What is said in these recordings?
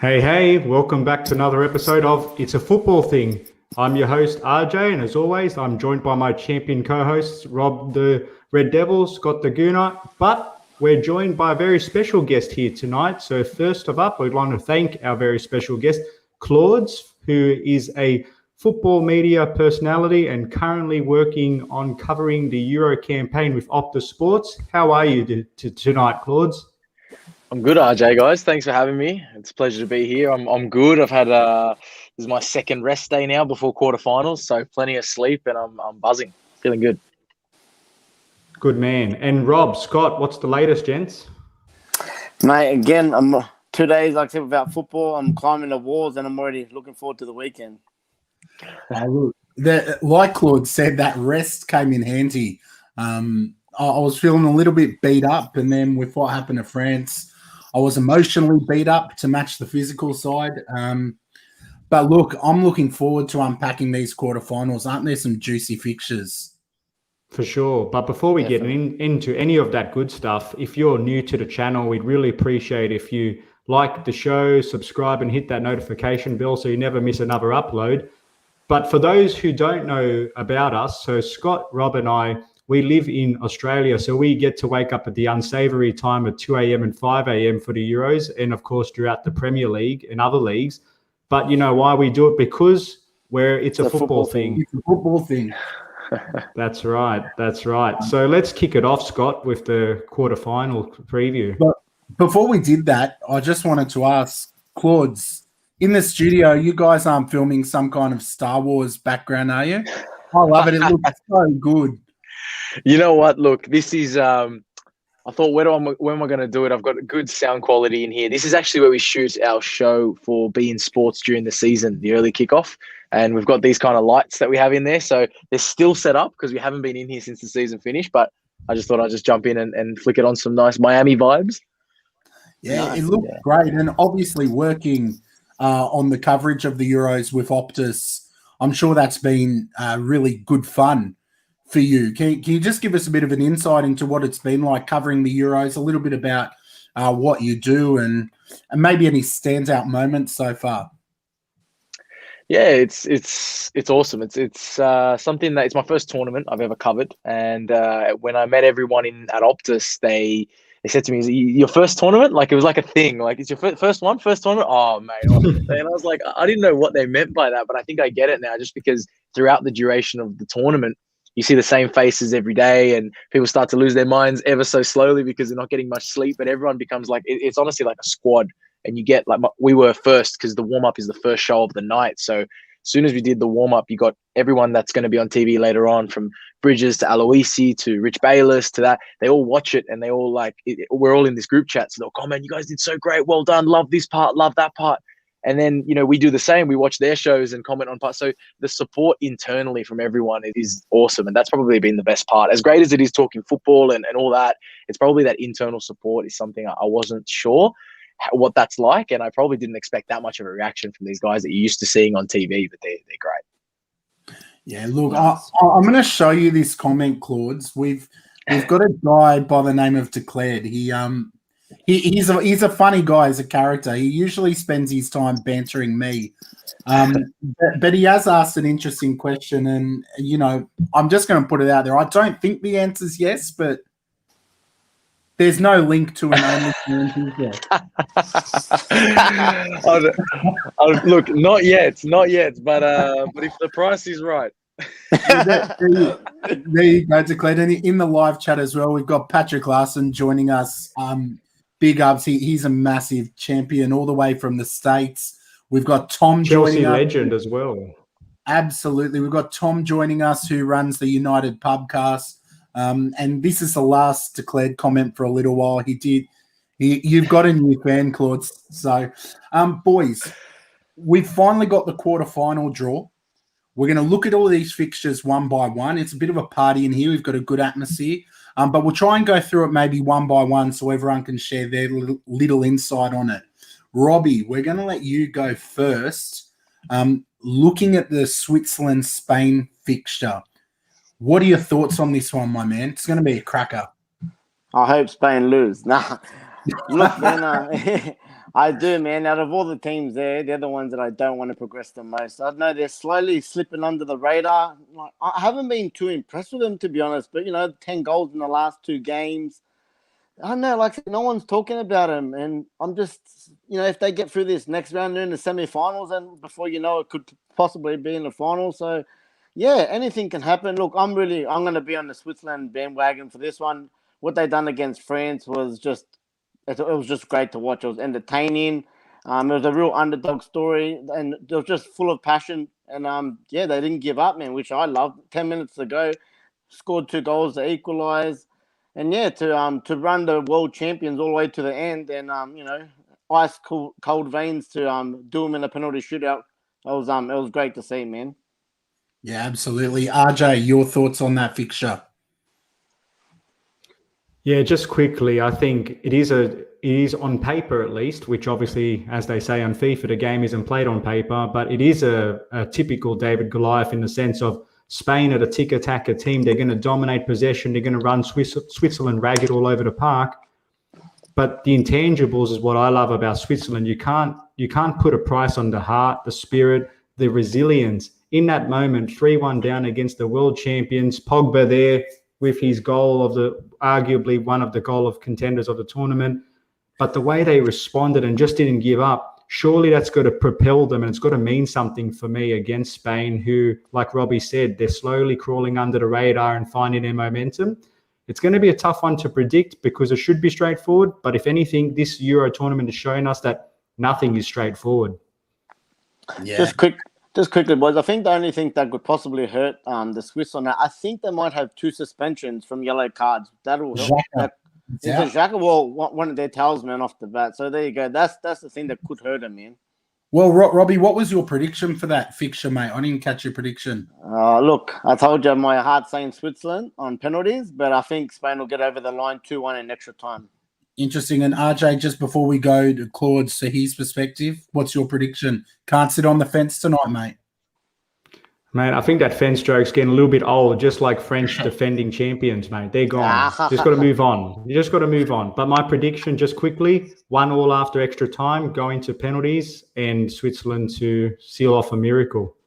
Hey, welcome back to another episode of It's a Football Thing. I'm your host, RJ, and as always, I'm joined by my champion co-hosts, Rob the Red Devil, Scott the Gooner, but we're joined by a very special guest here tonight. So first of all, we'd like to thank our very special guest, Claudes, who is a football media personality and currently working on covering the Euro campaign with Optus Sports. How are you tonight, Claudes? I'm good, RJ, guys. Thanks for having me. It's a pleasure to be here. I'm good. I've had this is my second rest day now before quarterfinals, so plenty of sleep, and I'm buzzing, feeling good. Good man. And Rob, Scott, what's the latest, gents? Mate, again, I'm 2 days, like I said, without football. I'm climbing the walls, and I'm already looking forward to the weekend. Like Claude said, that rest came in handy. I was feeling a little bit beat up, and then with what happened to France, I was emotionally beat up to match the physical side. But look, I'm looking forward to unpacking these quarterfinals. Aren't there some juicy fixtures? For sure. But before we get into any of that good stuff, if you're new to the channel, we'd really appreciate if you like the show, subscribe and hit that notification bell so you never miss another upload. But for those who don't know about us, so Scott, Rob and I, we live in Australia, so we get to wake up at the unsavoury time of 2 a.m. and 5 a.m. for the Euros, and of course throughout the Premier League and other leagues. But you know why we do it? Because it's a football thing. It's a football thing. That's right. So let's kick it off, Scott, with the quarterfinal preview. But before we did that, I just wanted to ask, Claudes, in the studio, you guys aren't filming some kind of Star Wars background, are you? I love it. It looks so good. You know what? Look, this is. I thought, when am I going to do it? I've got good sound quality in here. This is actually where we shoot our show for Be In Sports during the season, the early kickoff. And we've got these kind of lights that we have in there. So they're still set up because we haven't been in here since the season finished. But I just thought I'd just jump in and flick it on some nice Miami vibes. Yeah, nice. It looked great. And obviously working on the coverage of the Euros with Optus, I'm sure that's been really good fun for you. Can you just give us a bit of an insight into what it's been like covering the Euros, a little bit about what you do and maybe any standout moments so far? Yeah, it's awesome. It's something that it's my first tournament I've ever covered. And when I met everyone at Optus, they said to me, "Is it your first tournament?" Like it was like a thing. Like, it's your first tournament? Oh, mate. And I was like, I didn't know what they meant by that, but I think I get it now, just because throughout the duration of the tournament, you see the same faces every day, and people start to lose their minds ever so slowly because they're not getting much sleep. But everyone becomes like, it's honestly like a squad. And you get we were first because the warm up is the first show of the night. So as soon as we did the warm up, you got everyone that's going to be on TV later on, from Bridges to Aloisi to Rich Bayless to that. They all watch it, and they all we're all in this group chat. So they'll comment, "You guys did so great. Well done. Love this part. Love that part." And then, we do the same. We watch their shows and comment on parts. So the support internally from everyone is awesome. And that's probably been the best part. As great as it is talking football and all that, it's probably that internal support is something I wasn't sure what that's like. And I probably didn't expect that much of a reaction from these guys that you're used to seeing on TV, but they're great. Yeah, look, I'm going to show you this comment, Claudes. We've got a guy by the name of Declared. He's a funny guy as a character. He usually spends his time bantering me. But he has asked an interesting question, and, I'm just going to put it out there. I don't think the answer's yes, but there's no link to an only yet. Look, not yet, but if the price is right. There you go, Declared. And in the live chat as well, we've got Patrick Larson joining us. Big ups. He's a massive champion all the way from the States. We've got Tom Chelsea joining us. legend as well. Absolutely. We've got Tom joining us, who runs the United Pubcast. And this is the last Declared comment for a little while. You've got a new fan, Claudes. So, boys, we've finally got the quarterfinal draw. We're going to look at all these fixtures one by one. It's a bit of a party in here. We've got a good atmosphere. But we'll try and go through it maybe one by one so everyone can share their little insight on it. Robbie, we're going to let you go first. Looking at the Switzerland-Spain fixture, what are your thoughts on this one, my man? It's going to be a cracker. I hope Spain lose. Nah, Look, man, I do, man. Out of all the teams there, they're the ones that I don't want to progress the most. I know they're slowly slipping under the radar. Like, I haven't been too impressed with them, to be honest. But, 10 goals in the last 2 games. I don't know, like, no one's talking about them. And I'm just, if they get through this next round, they're in the semi-finals, and before you know it, could possibly be in the final. So, yeah, anything can happen. Look, I'm going to be on the Switzerland bandwagon for this one. What they done against France was just great to watch. It was entertaining. It was a real underdog story, and it was just full of passion. And they didn't give up, man, which I loved. 10 minutes to go, scored 2 goals to equalize, and to run the world champions all the way to the end, and ice cold veins to do them in a penalty shootout. It was great to see, man. Yeah, absolutely. RJ, your thoughts on that fixture? Yeah, just quickly, I think it is on paper at least, which obviously, as they say on FIFA, the game isn't played on paper, but it is a typical David Goliath in the sense of Spain are the tick-attacker team. They're going to dominate possession. They're going to run Switzerland ragged all over the park. But the intangibles is what I love about Switzerland. You can't put a price on the heart, the spirit, the resilience. In that moment, 3-1 down against the world champions, Pogba there with his goal of arguably one of the goal of contenders of the tournament. But the way they responded and just didn't give up, surely that's got to propel them, and it's got to mean something for me against Spain, who, like Robbie said, they're slowly crawling under the radar and finding their momentum. It's going to be a tough one to predict because it should be straightforward. But if anything, this Euro tournament is showing us that nothing is straightforward. Yeah. Just quickly, boys. I think the only thing that could possibly hurt the Swiss on that, I think they might have 2 suspensions from yellow cards. That'll help. Xhaka, well, one of their talisman off the bat. So there you go. That's the thing that could hurt them, man. Well, Robbie, what was your prediction for that fixture, mate? I didn't catch your prediction. Look, I told you my heart's saying Switzerland on penalties, but I think Spain will get over the line 2-1 in extra time. Interesting. And RJ, just before we go to Claudes, to his perspective, what's your prediction? Can't sit on the fence tonight, mate. Mate, I think that fence joke's getting a little bit old, just like French defending champions, mate. They're gone. Just got to move on. You just got to move on. But my prediction, just quickly, 1-1 after extra time, going to penalties, and Switzerland to seal off a miracle.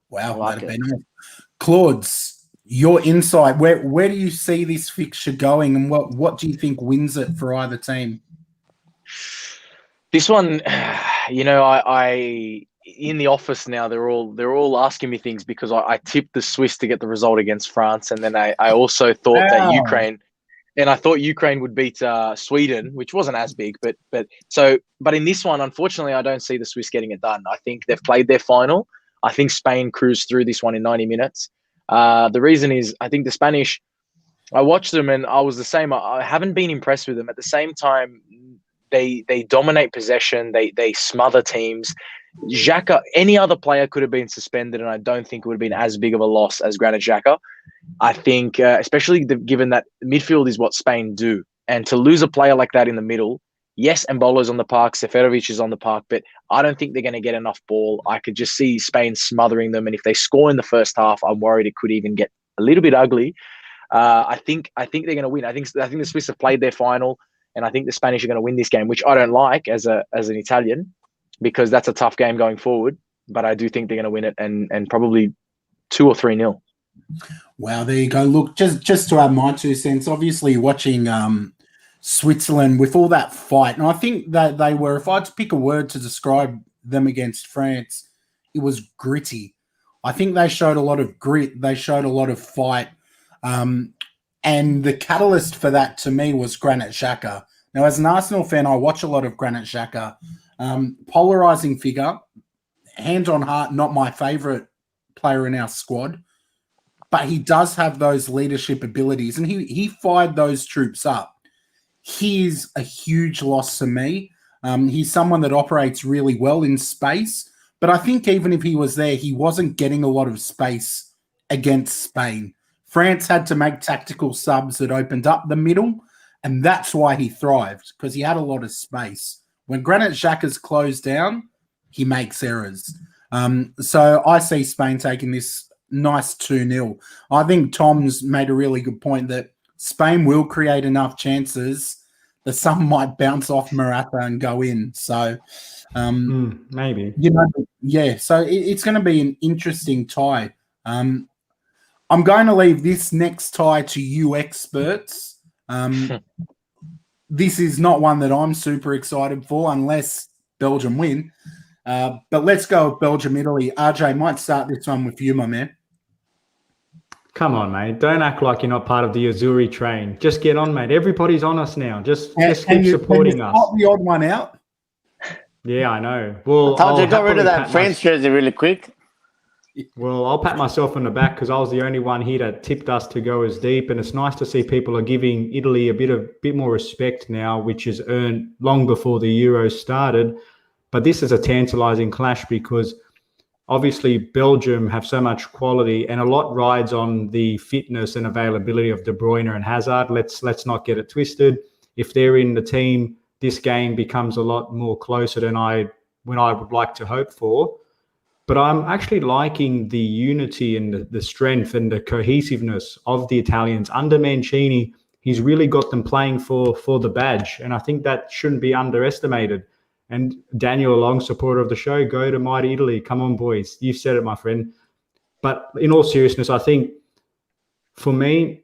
Wow, that'd be nice. Claudes, your insight, where do you see this fixture going, and what do you think wins it for either team? This one, I in the office now, they're all asking me things because I tipped the Swiss to get the result against France, and then I also thought that Ukraine would beat Sweden, which wasn't as big, but in this one, unfortunately, I don't see the Swiss getting it done. I think they've played their final. I think Spain cruised through this one in 90 minutes. The reason is I think the Spanish, I watched them and I was the same. I haven't been impressed with them. At the same time, they dominate possession. They smother teams. Xhaka, any other player could have been suspended, and I don't think it would have been as big of a loss as Granit Xhaka. I think, especially given that midfield is what Spain do, and to lose a player like that in the middle, yes, Embolo's on the park, Seferovic is on the park, but I don't think they're going to get enough ball. I could just see Spain smothering them, and if they score in the first half, I'm worried it could even get a little bit ugly. I think they're going to win. I think the Swiss have played their final, and I think the Spanish are going to win this game, which I don't like as an Italian, because that's a tough game going forward. But I do think they're going to win it, and probably 2 or 3-0. Wow, there you go. Look, just to add my 2 cents, obviously watching Switzerland with all that fight, and I think that they were, if I had to pick a word to describe them against France, it was gritty. I think they showed a lot of grit. They showed a lot of fight. And the catalyst for that to me was Granit Xhaka. Now, as an Arsenal fan, I watch a lot of Granit Xhaka. Polarizing figure, hand on heart, not my favorite player in our squad, but he does have those leadership abilities, and he fired those troops up. He's a huge loss to me. He's someone that operates really well in space, but I think even if he was there, he wasn't getting a lot of space against Spain. France had to make tactical subs that opened up the middle, and that's why he thrived, because he had a lot of space. When Granit Xhaka's closed down, he makes errors. So I see Spain taking this nice 2-0. I think Tom's made a really good point that Spain will create enough chances some might bounce off Morata and go in. So, maybe. Yeah. So it's going to be an interesting tie. I'm going to leave this next tie to you experts. This is not one that I'm super excited for unless Belgium win. But let's go with Belgium, Italy. RJ, might start this one with you, my man. Come on, mate. Don't act like you're not part of the Azzurri train. Just get on, mate. Everybody's on us now. Just keep supporting us. Pop the odd one out. Yeah, I know. Well, I told you, got rid of that happily French jersey really quick. Well, I'll pat myself on the back because I was the only one here that tipped us to go as deep, and it's nice to see people are giving Italy a bit more respect now, which is earned long before the Euros started. But this is a tantalising clash because obviously Belgium have so much quality, and a lot rides on the fitness and availability of De Bruyne and Hazard. Let's not get it twisted. If they're in the team, this game becomes a lot more closer than I would like to hope for. But I'm actually liking the unity and the strength and the cohesiveness of the Italians. Under Mancini, he's really got them playing for the badge. And I think that shouldn't be underestimated. And Daniel, a long supporter of the show, go to mighty Italy. Come on, boys. You've said it, my friend. But in all seriousness, I think for me,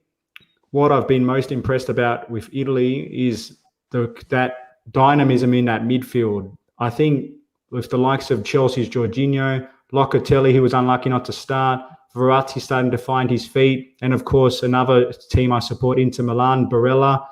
what I've been most impressed about with Italy is that dynamism in that midfield. I think with the likes of Chelsea's Jorginho, Locatelli, he was unlucky not to start. Verratti starting to find his feet. And, of course, another team I support, Inter Milan, Barella.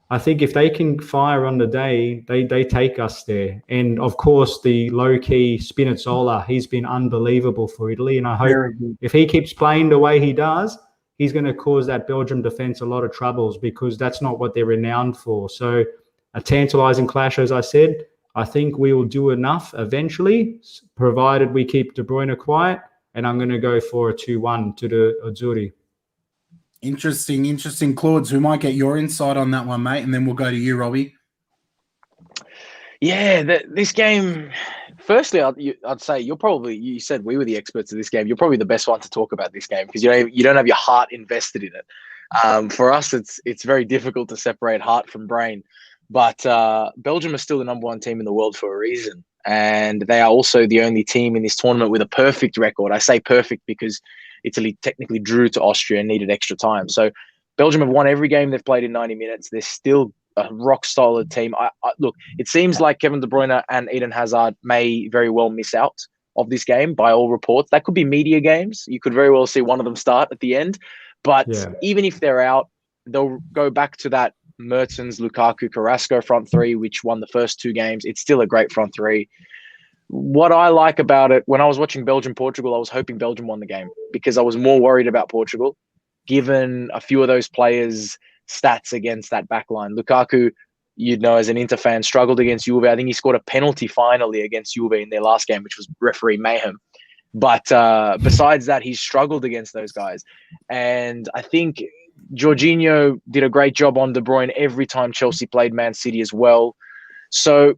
I think if they can fire on the day, they take us there. And, of course, the low-key Spinazzola, he's been unbelievable for Italy. And I hope if he keeps playing the way he does, he's going to cause that Belgium defence a lot of troubles because that's not what they're renowned for. So a tantalising clash, as I said. I think we will do enough eventually, provided we keep De Bruyne quiet. And I'm going to go for a 2-1 to the Azzurri. Interesting. Claudes, we might get your insight on that one, mate, and then we'll go to you, Robbie. Yeah, this game, firstly, I'd say you said we were the experts of this game. You're probably the best one to talk about this game because you don't have your heart invested in it. For us, it's very difficult to separate heart from brain. But Belgium is still the number one team in the world for a reason. And they are also the only team in this tournament with a perfect record. I say perfect because Italy technically drew to Austria and needed extra time. So Belgium have won every game they've played in 90 minutes. They're still a rock-solid team. Look, it seems like Kevin De Bruyne and Eden Hazard may very well miss out of this game by all reports. That could be media games. You could very well see one of them start at the end. But even if they're out, they'll go back to that Mertens, Lukaku, Carrasco front three, which won the first two games. It's still a great front three. What I like about it, when I was watching Belgium-Portugal, I was hoping Belgium won the game because I was more worried about Portugal, given a few of those players' stats against that backline. Lukaku, as an Inter fan, struggled against Juve. I think he scored a penalty finally against Juve in their last game, which was referee mayhem. But besides that, he's struggled against those guys. And I think Jorginho did a great job on De Bruyne every time Chelsea played Man City as well. So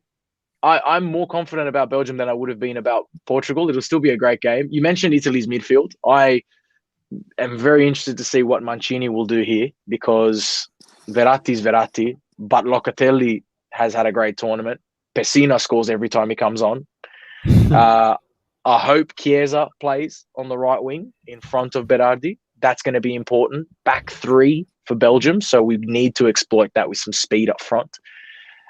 I'm more confident about Belgium than I would have been about Portugal. It'll still be a great game. You mentioned Italy's midfield. I am very interested to see what Mancini will do here because Verratti's Verratti, but Locatelli has had a great tournament. Pessina scores every time he comes on. I hope Chiesa plays on the right wing in front of Berardi. That's going to be important. Back three for Belgium, so we need to exploit that with some speed up front.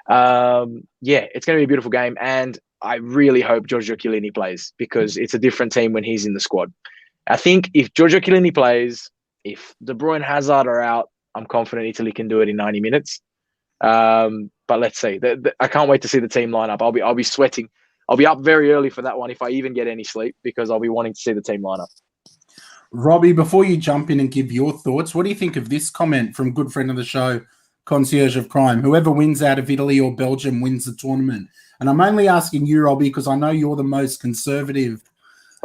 It's going to be a beautiful game, and I really hope Giorgio Chiellini plays because it's a different team when he's in the squad. I think if Giorgio Chiellini plays, if De Bruyne and Hazard are out, I'm confident Italy can do it in 90 minutes. But let's see. I can't wait to see the team lineup. I'll be sweating. I'll be up very early for that one if I even get any sleep because I'll be wanting to see the team lineup. Robbie, before you jump in and give your thoughts, what do you think of this comment from good friend of the show, Concierge of Crime? Whoever wins out of Italy or Belgium wins the tournament. And I'm only asking you, Robbie, because I know you're the most conservative.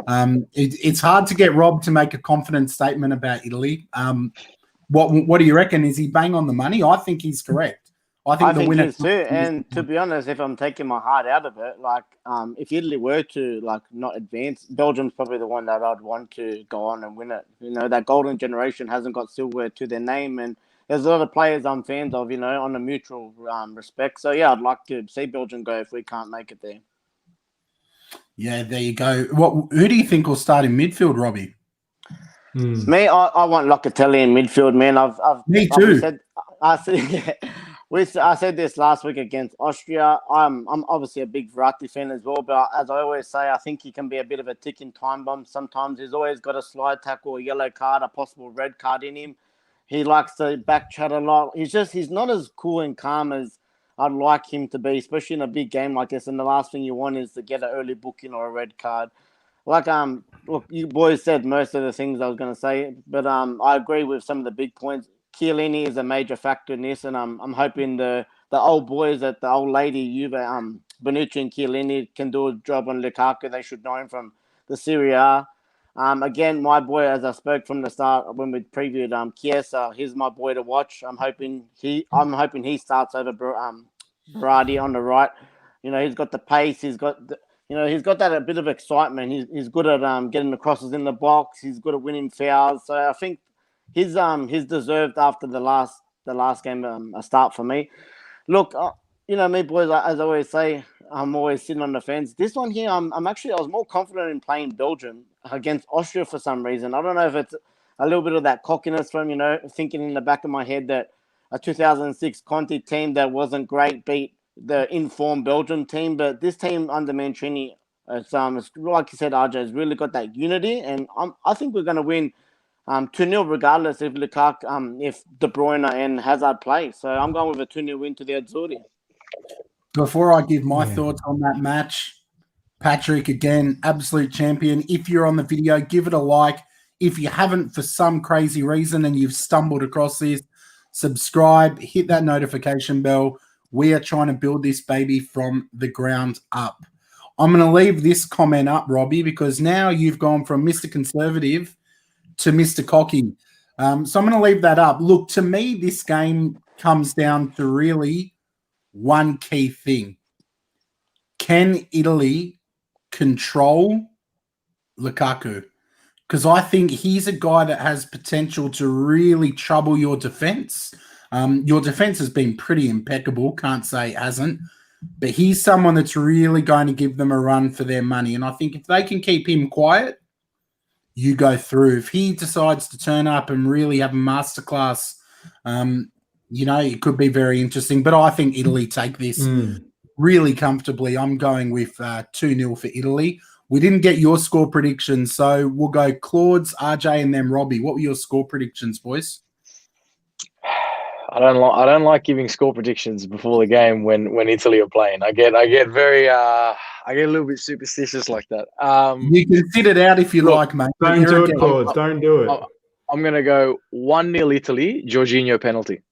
It's hard to get Rob to make a confident statement about Italy. What do you reckon? Is he bang on the money? I think he's correct. I think the winner he is too. And to be honest, if I'm taking my heart out of it, if Italy were to not advance, Belgium's probably the one that I'd want to go on and win it. That golden generation hasn't got silverware to their name, and there's a lot of players I'm fans of, on a mutual respect. So, yeah, I'd like to see Belgium go if we can't make it there. Yeah, there you go. Who do you think will start in midfield, Robbie? Me, I want Locatelli in midfield, man. Me too. I said this last week against Austria. I'm obviously a big Verratti fan as well, but as I always say, I think he can be a bit of a ticking time bomb. Sometimes he's always got a slide tackle, a yellow card, a possible red card in him. He likes to back chat a lot. He's not as cool and calm as I'd like him to be, especially in a big game like this. And the last thing you want is to get an early booking or a red card. Look, you boys said most of the things I was going to say, but I agree with some of the big points. Chiellini is a major factor in this, and I'm hoping the old boys at the old lady Juve, Bonucci and Chiellini can do a job on Lukaku. They should know him from the Serie A. Again, my boy, as I spoke from the start when we previewed Chiesa, he's my boy to watch. I'm hoping he starts over Berardi on the right. He's got the pace. He's got he's got that a bit of excitement. He's good at getting the crosses in the box. He's good at winning fouls. So I think he's deserved after the last game a start for me. Look, me boys, as I always say, I'm always sitting on the fence. This one here, I was more confident in playing Belgium against Austria for some reason. I don't know if it's a little bit of that cockiness from thinking in the back of my head that a 2006 Conte team that wasn't great beat the informed Belgium team, but this team under Mancini, it's like you said, RJ, has really got that unity, and I think we're going to win 2-0 regardless if if De Bruyne and Hazard play. So I'm going with a 2-0 win to the Azzurri. Before I give my thoughts on that match, Patrick, again, absolute champion. If you're on the video, give it a like. If you haven't for some crazy reason and you've stumbled across this, subscribe, hit that notification bell. We are trying to build this baby from the ground up. I'm going to leave this comment up, Robbie, because now you've gone from Mr. Conservative to Mr. Cocky. So I'm going to leave that up. Look, to me, this game comes down to really one key thing. Can Italy control Lukaku? Because I think he's a guy that has potential to really trouble your defense. Your defense has been pretty impeccable. Can't say it hasn't. But he's someone that's really going to give them a run for their money. And I think if they can keep him quiet, you go through. If he decides to turn up and really have a masterclass, it could be very interesting. But I think Italy take this really comfortably. I'm going with 2-0 for Italy. We didn't get your score predictions, so we'll go Claudes, RJ, and then Robbie. What were your score predictions, boys? I don't like giving score predictions before the game when Italy are playing. I get very I get a little bit superstitious like that. You can sit it out if you like, mate. Don't do it, Claudes. Don't do it. I'm gonna go 1-0 Italy. Jorginho penalty.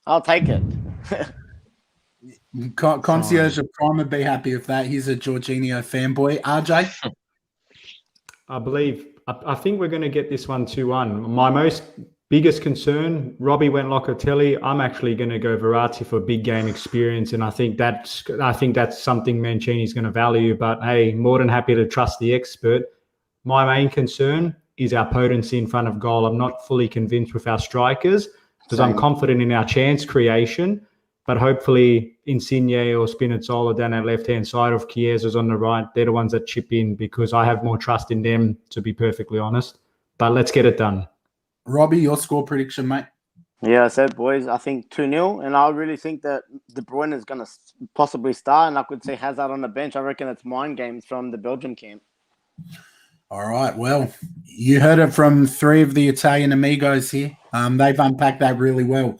I'll take it. Concierge of Prime would be happy with that. He's a Jorginho fanboy. RJ? I think we're going to get this one 2-1. My biggest concern, Robbie went Locatelli. I'm actually going to go Verratti for big game experience, and I think that's something Mancini's going to value. But hey, more than happy to trust the expert. My main concern is our potency in front of goal. I'm not fully convinced with our strikers because I'm confident in our chance creation. But hopefully Insigne or Spinazzola down that left-hand side of Chiesa's on the right, they're the ones that chip in because I have more trust in them, to be perfectly honest. But let's get it done. Robbie, your score prediction, mate? Yeah, I said, boys, I think 2-0. And I really think that De Bruyne is going to possibly start. And I could see Hazard on the bench. I reckon it's mind games from the Belgium camp. All right. Well, you heard it from three of the Italian amigos here. They've unpacked that really well.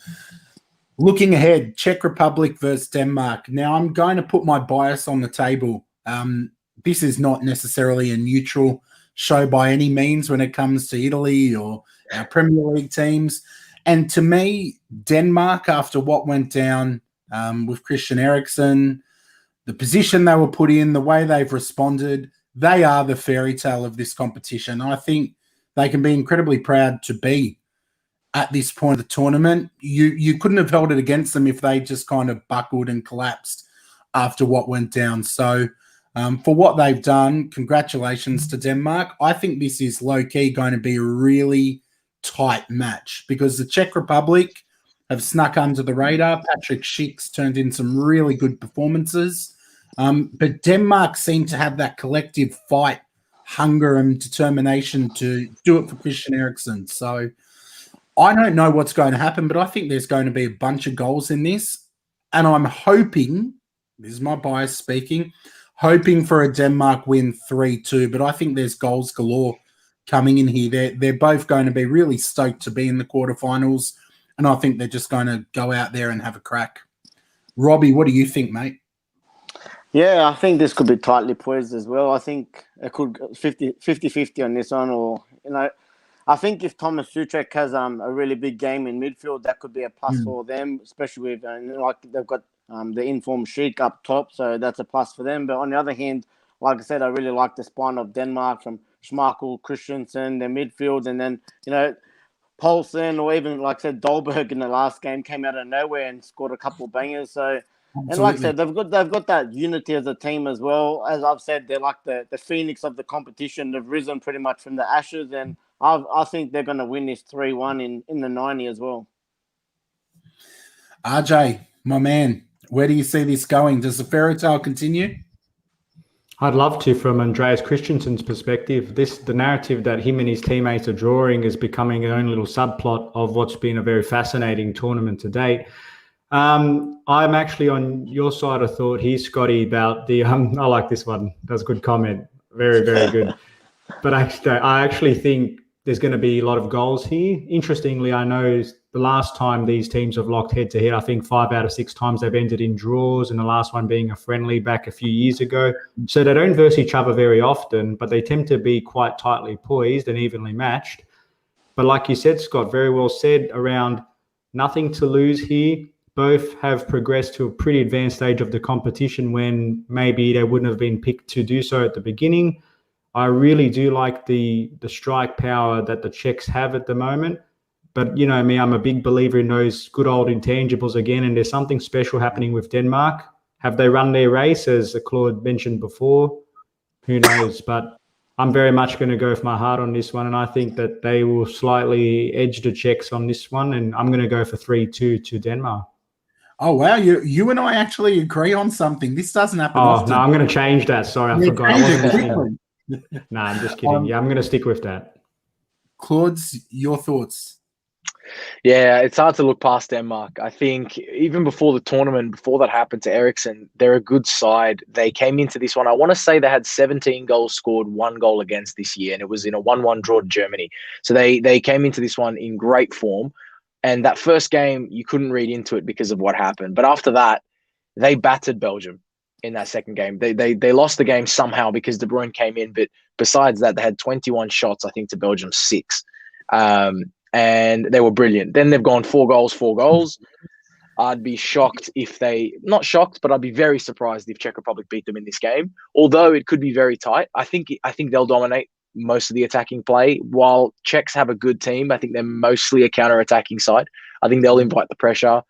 Looking ahead, Czech Republic versus Denmark. Now, I'm going to put my bias on the table. This is not necessarily a neutral show by any means when it comes to Italy or our Premier League teams. And to me, Denmark, after what went down with Christian Eriksen, the position they were put in, the way they've responded, they are the fairy tale of this competition. I think they can be incredibly proud to be at this point of the tournament. You couldn't have held it against them if they just kind of buckled and collapsed after what went down. So for what they've done, congratulations to Denmark. I think this is low-key going to be a really tight match because the Czech Republic have snuck under the radar. Patrick Schick's turned in some really good performances. But Denmark seem to have that collective fight, hunger and determination to do it for Christian Eriksen. So I don't know what's going to happen, but I think there's going to be a bunch of goals in this. And I'm hoping, this is my bias speaking, hoping for a Denmark win 3-2, but I think there's goals galore coming in here. They're both going to be really stoked to be in the quarterfinals, and I think they're just going to go out there and have a crack. Robbie, what do you think, mate? Yeah, I think this could be tightly poised as well. I think it could 50-50 on this one, or, I think if Thomas Suchek has a really big game in midfield, that could be a plus for them, especially with they've got the informed Sheik up top, so that's a plus for them. But on the other hand, like I said, I really like the spine of Denmark from Schmeichel, Christensen, their midfield, and then Poulsen, or even like I said, Dolberg in the last game came out of nowhere and scored a couple of bangers. So. Absolutely. And like I said, they've got that unity as a team as well. As I've said, they're like the phoenix of the competition. They've risen pretty much from the ashes, and I think they're going to win this 3-1 in the 90 as well. RJ, my man, where do you see this going? Does the fairy tale continue? I'd love to, from Andreas Christensen's perspective. The narrative that him and his teammates are drawing is becoming their own little subplot of what's been a very fascinating tournament to date. I'm actually on your side of thought here, Scotty, about the I like this one. That's a good comment. Very, very good. But I actually think there's going to be a lot of goals here. Interestingly, I know the last time these teams have locked head to head, I think 5 out of 6 times they've ended in draws, and the last one being a friendly back a few years ago. So they don't verse each other very often, but they tend to be quite tightly poised and evenly matched. But like you said, Scott, very well said, around nothing to lose here. Both have progressed to a pretty advanced stage of the competition when maybe they wouldn't have been picked to do so at the beginning. I really do like the strike power that the Czechs have at the moment. But you know me, I'm a big believer in those good old intangibles again, and there's something special happening with Denmark. Have they run their race, as Claude mentioned before? Who knows? But I'm very much going to go with my heart on this one, and I think that they will slightly edge the Czechs on this one, and I'm going to go for 3-2 to Denmark. Oh, wow. You and I actually agree on something. This doesn't happen often. No, I'm going to change that. Sorry, I forgot. I wasn't listening. No, I'm just kidding. I'm going to stick with that. Claudes, your thoughts? Yeah, it's hard to look past Denmark. I think even before the tournament, before that happened to Eriksen, they're a good side. They came into this one. I want to say they had 17 goals scored, 1 goal against this year, and it was in a 1-1 draw to Germany. So they came into this one in great form. And that first game, you couldn't read into it because of what happened. But after that, they battered Belgium in that second game. They lost the game somehow because De Bruyne came in. But besides that, they had 21 shots, I think, to Belgium's 6. And they were brilliant. Then they've gone 4 goals. I'd be shocked if not shocked, but I'd be very surprised if Czech Republic beat them in this game. Although it could be very tight. I think they'll dominate most of the attacking play. While Czechs have a good team, I think they're mostly a counter-attacking side. I think they'll invite the pressure.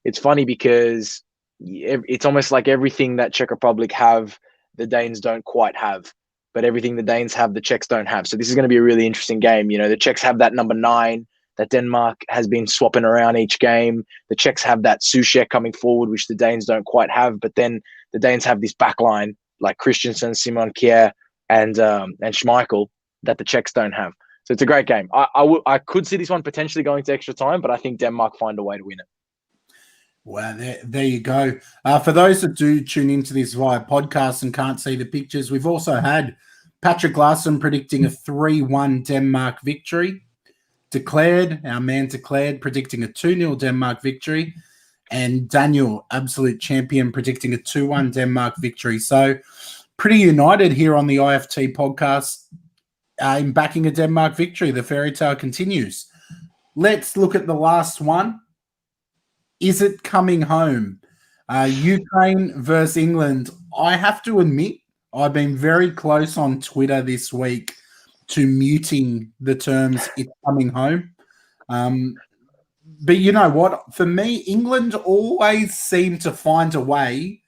It's funny because it's almost like everything that Czech Republic have, the Danes don't quite have. But everything the Danes have, the Czechs don't have. So this is going to be a really interesting game. The Czechs have that number 9 that Denmark has been swapping around each game. The Czechs have that Suchek coming forward, which the Danes don't quite have. But then the Danes have this back line like Christensen, Simon Kjær, and Schmeichel that the Czechs don't have. So it's a great game. I could see this one potentially going to extra time, but I think Denmark find a way to win it. Well, there you go. For those that do tune into this via podcast and can't see the pictures, we've also had Patrick Larson predicting a 3-1 Denmark victory. Our man Declared, predicting a 2-0 Denmark victory. And Daniel, absolute champion, predicting a 2-1 Denmark victory. So pretty united here on the IFT podcast in backing a Denmark victory. The fairy tale continues. Let's look at the last one. Is it coming home? Ukraine versus England. I have to admit, I've been very close on Twitter this week to muting the terms "it's coming home." But you know what? For me, England always seem to find a way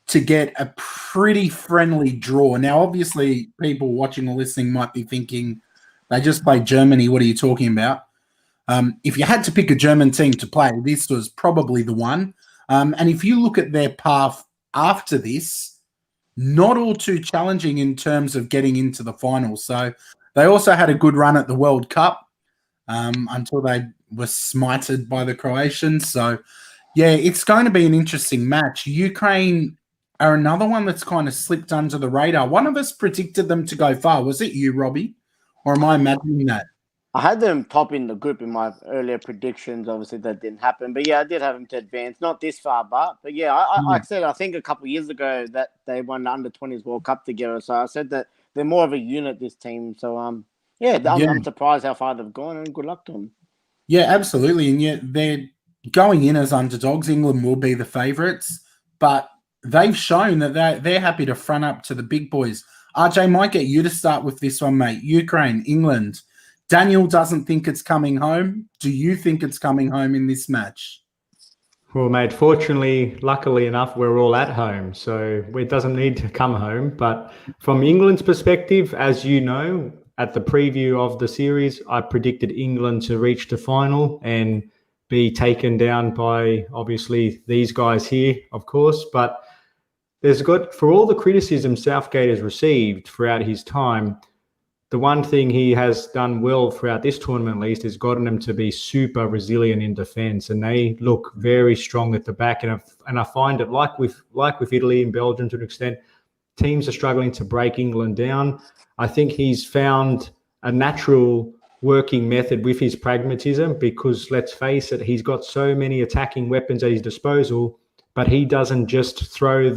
to get a pretty friendly draw. Now, obviously, people watching or listening might be thinking, they just played Germany. What are you talking about? If you had to pick a German team to play, this was probably the one. And if you look at their path after this, not all too challenging in terms of getting into the finals. So they also had a good run at the World Cup until they were smited by the Croatians. So, yeah, it's going to be an interesting match. Ukraine are another one that's kind of slipped under the radar. One of us predicted them to go far. Was it you, Robbie? Or am I imagining that? I had them top in the group in my earlier predictions. Obviously, that didn't happen. But, yeah, I did have them to advance. Not this far, but yeah, like I said, I think a couple of years ago that they won the Under-20s World Cup together. So I said that they're more of a unit, this team. So, I'm surprised how far they've gone, and good luck to them. Yeah, absolutely. And yet they're going in as underdogs. England will be the favourites, but they've shown that they're happy to front up to the big boys. RJ, might get you to start with this one, mate. Ukraine, England. Daniel doesn't think it's coming home. Do you think it's coming home in this match? Well, mate, fortunately, luckily enough, we're all at home, so it doesn't need to come home. But from England's perspective, as you know, at the preview of the series, I predicted England to reach the final and be taken down by, obviously, these guys here, of course. But for all the criticism Southgate has received throughout his time, the one thing he has done well throughout this tournament, at least, is gotten them to be super resilient in defence, and they look very strong at the back. And I find it like with Italy and Belgium to an extent, teams are struggling to break England down. I think he's found a natural working method with his pragmatism because, let's face it, he's got so many attacking weapons at his disposal, but he doesn't just throw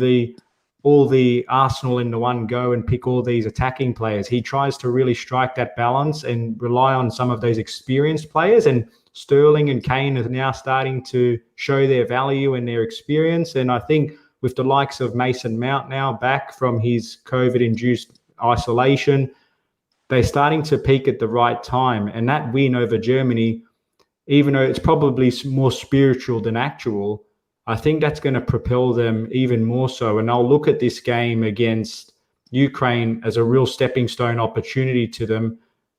all the arsenal into one go and pick all these attacking players. He tries to really strike that balance and rely on some of those experienced players. And Sterling and Kane are now starting to show their value and their experience. And I think with the likes of Mason Mount now back from his COVID-induced isolation, they're starting to peak at the right time. And that win over Germany, even though it's probably more spiritual than actual, I think that's going to propel them even more so. And I'll look at this game against Ukraine as a real stepping stone opportunity to them.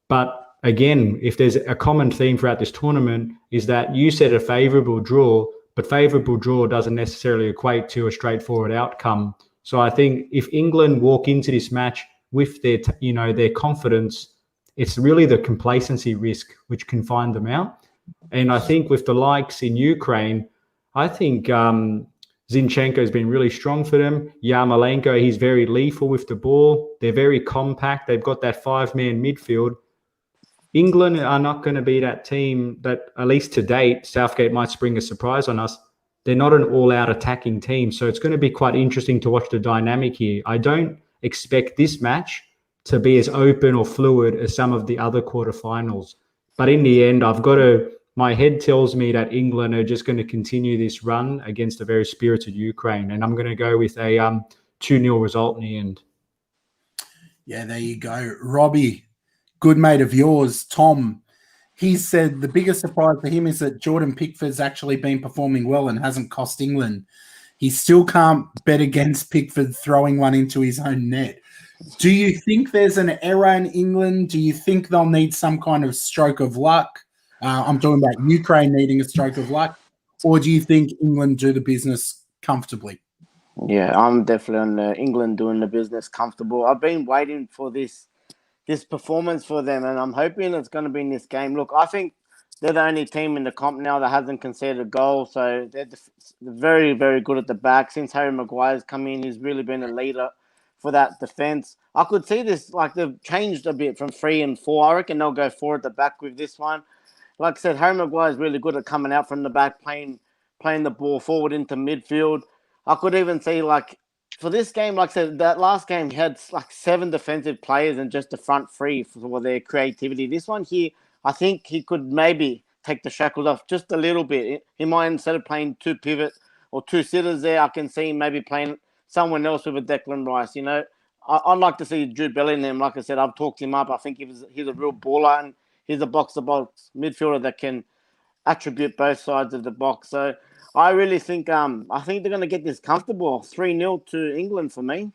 But again, if there's a common theme throughout this tournament, is that you said a favourable draw, but favourable draw doesn't necessarily equate to a straightforward outcome. So I think if England walk into this match with their confidence, it's really the complacency risk which can find them out. And I think with the likes in Ukraine, I think Zinchenko has been really strong for them. Yarmolenko, he's very lethal with the ball. They're very compact. They've got that five-man midfield. England are not going to be that team that, at least to date, Southgate might spring a surprise on us. They're not an all-out attacking team. So it's going to be quite interesting to watch the dynamic here. I don't expect this match to be as open or fluid as some of the other quarterfinals. But in the end, my head tells me that England are just going to continue this run against a very spirited Ukraine. And I'm going to go with a 2-0 result in the end. Yeah, there you go. Robbie, good mate of yours, Tom, he said the biggest surprise for him is that Jordan Pickford's actually been performing well and hasn't cost England. He still can't bet against Pickford throwing one into his own net. Do you think there's an error in England? Do you think they'll need some kind of stroke of luck? I'm talking about Ukraine needing a stroke of luck. Or do you think England do the business comfortably? Yeah, I'm definitely on England doing the business comfortable. I've been waiting for this performance for them, and I'm hoping it's going to be in this game. Look, I think they're the only team in the comp now that hasn't conceded a goal, so they're very, very good at the back. Since Harry Maguire's come in, he's really been a leader for that defense. I could see this, like they've changed a bit from 3 and 4. I reckon they'll go 4 at the back with this one. Like I said, Harry Maguire is really good at coming out from the back, playing the ball forward into midfield. I could even see, like, for this game, like I said, that last game, he had like 7 defensive players and just the front 3 for their creativity. This one here, I think he could maybe take the shackles off just a little bit. He might, instead of playing 2 pivot or 2 sitters there, I can see him maybe playing someone else with a Declan Rice, I'd like to see Jude Bellingham. Like I said, I've talked him up. I think he's a real baller, and he's a box-to-box midfielder that can attribute both sides of the box. So I really think they're going to get this comfortable. 3-0 to England for me.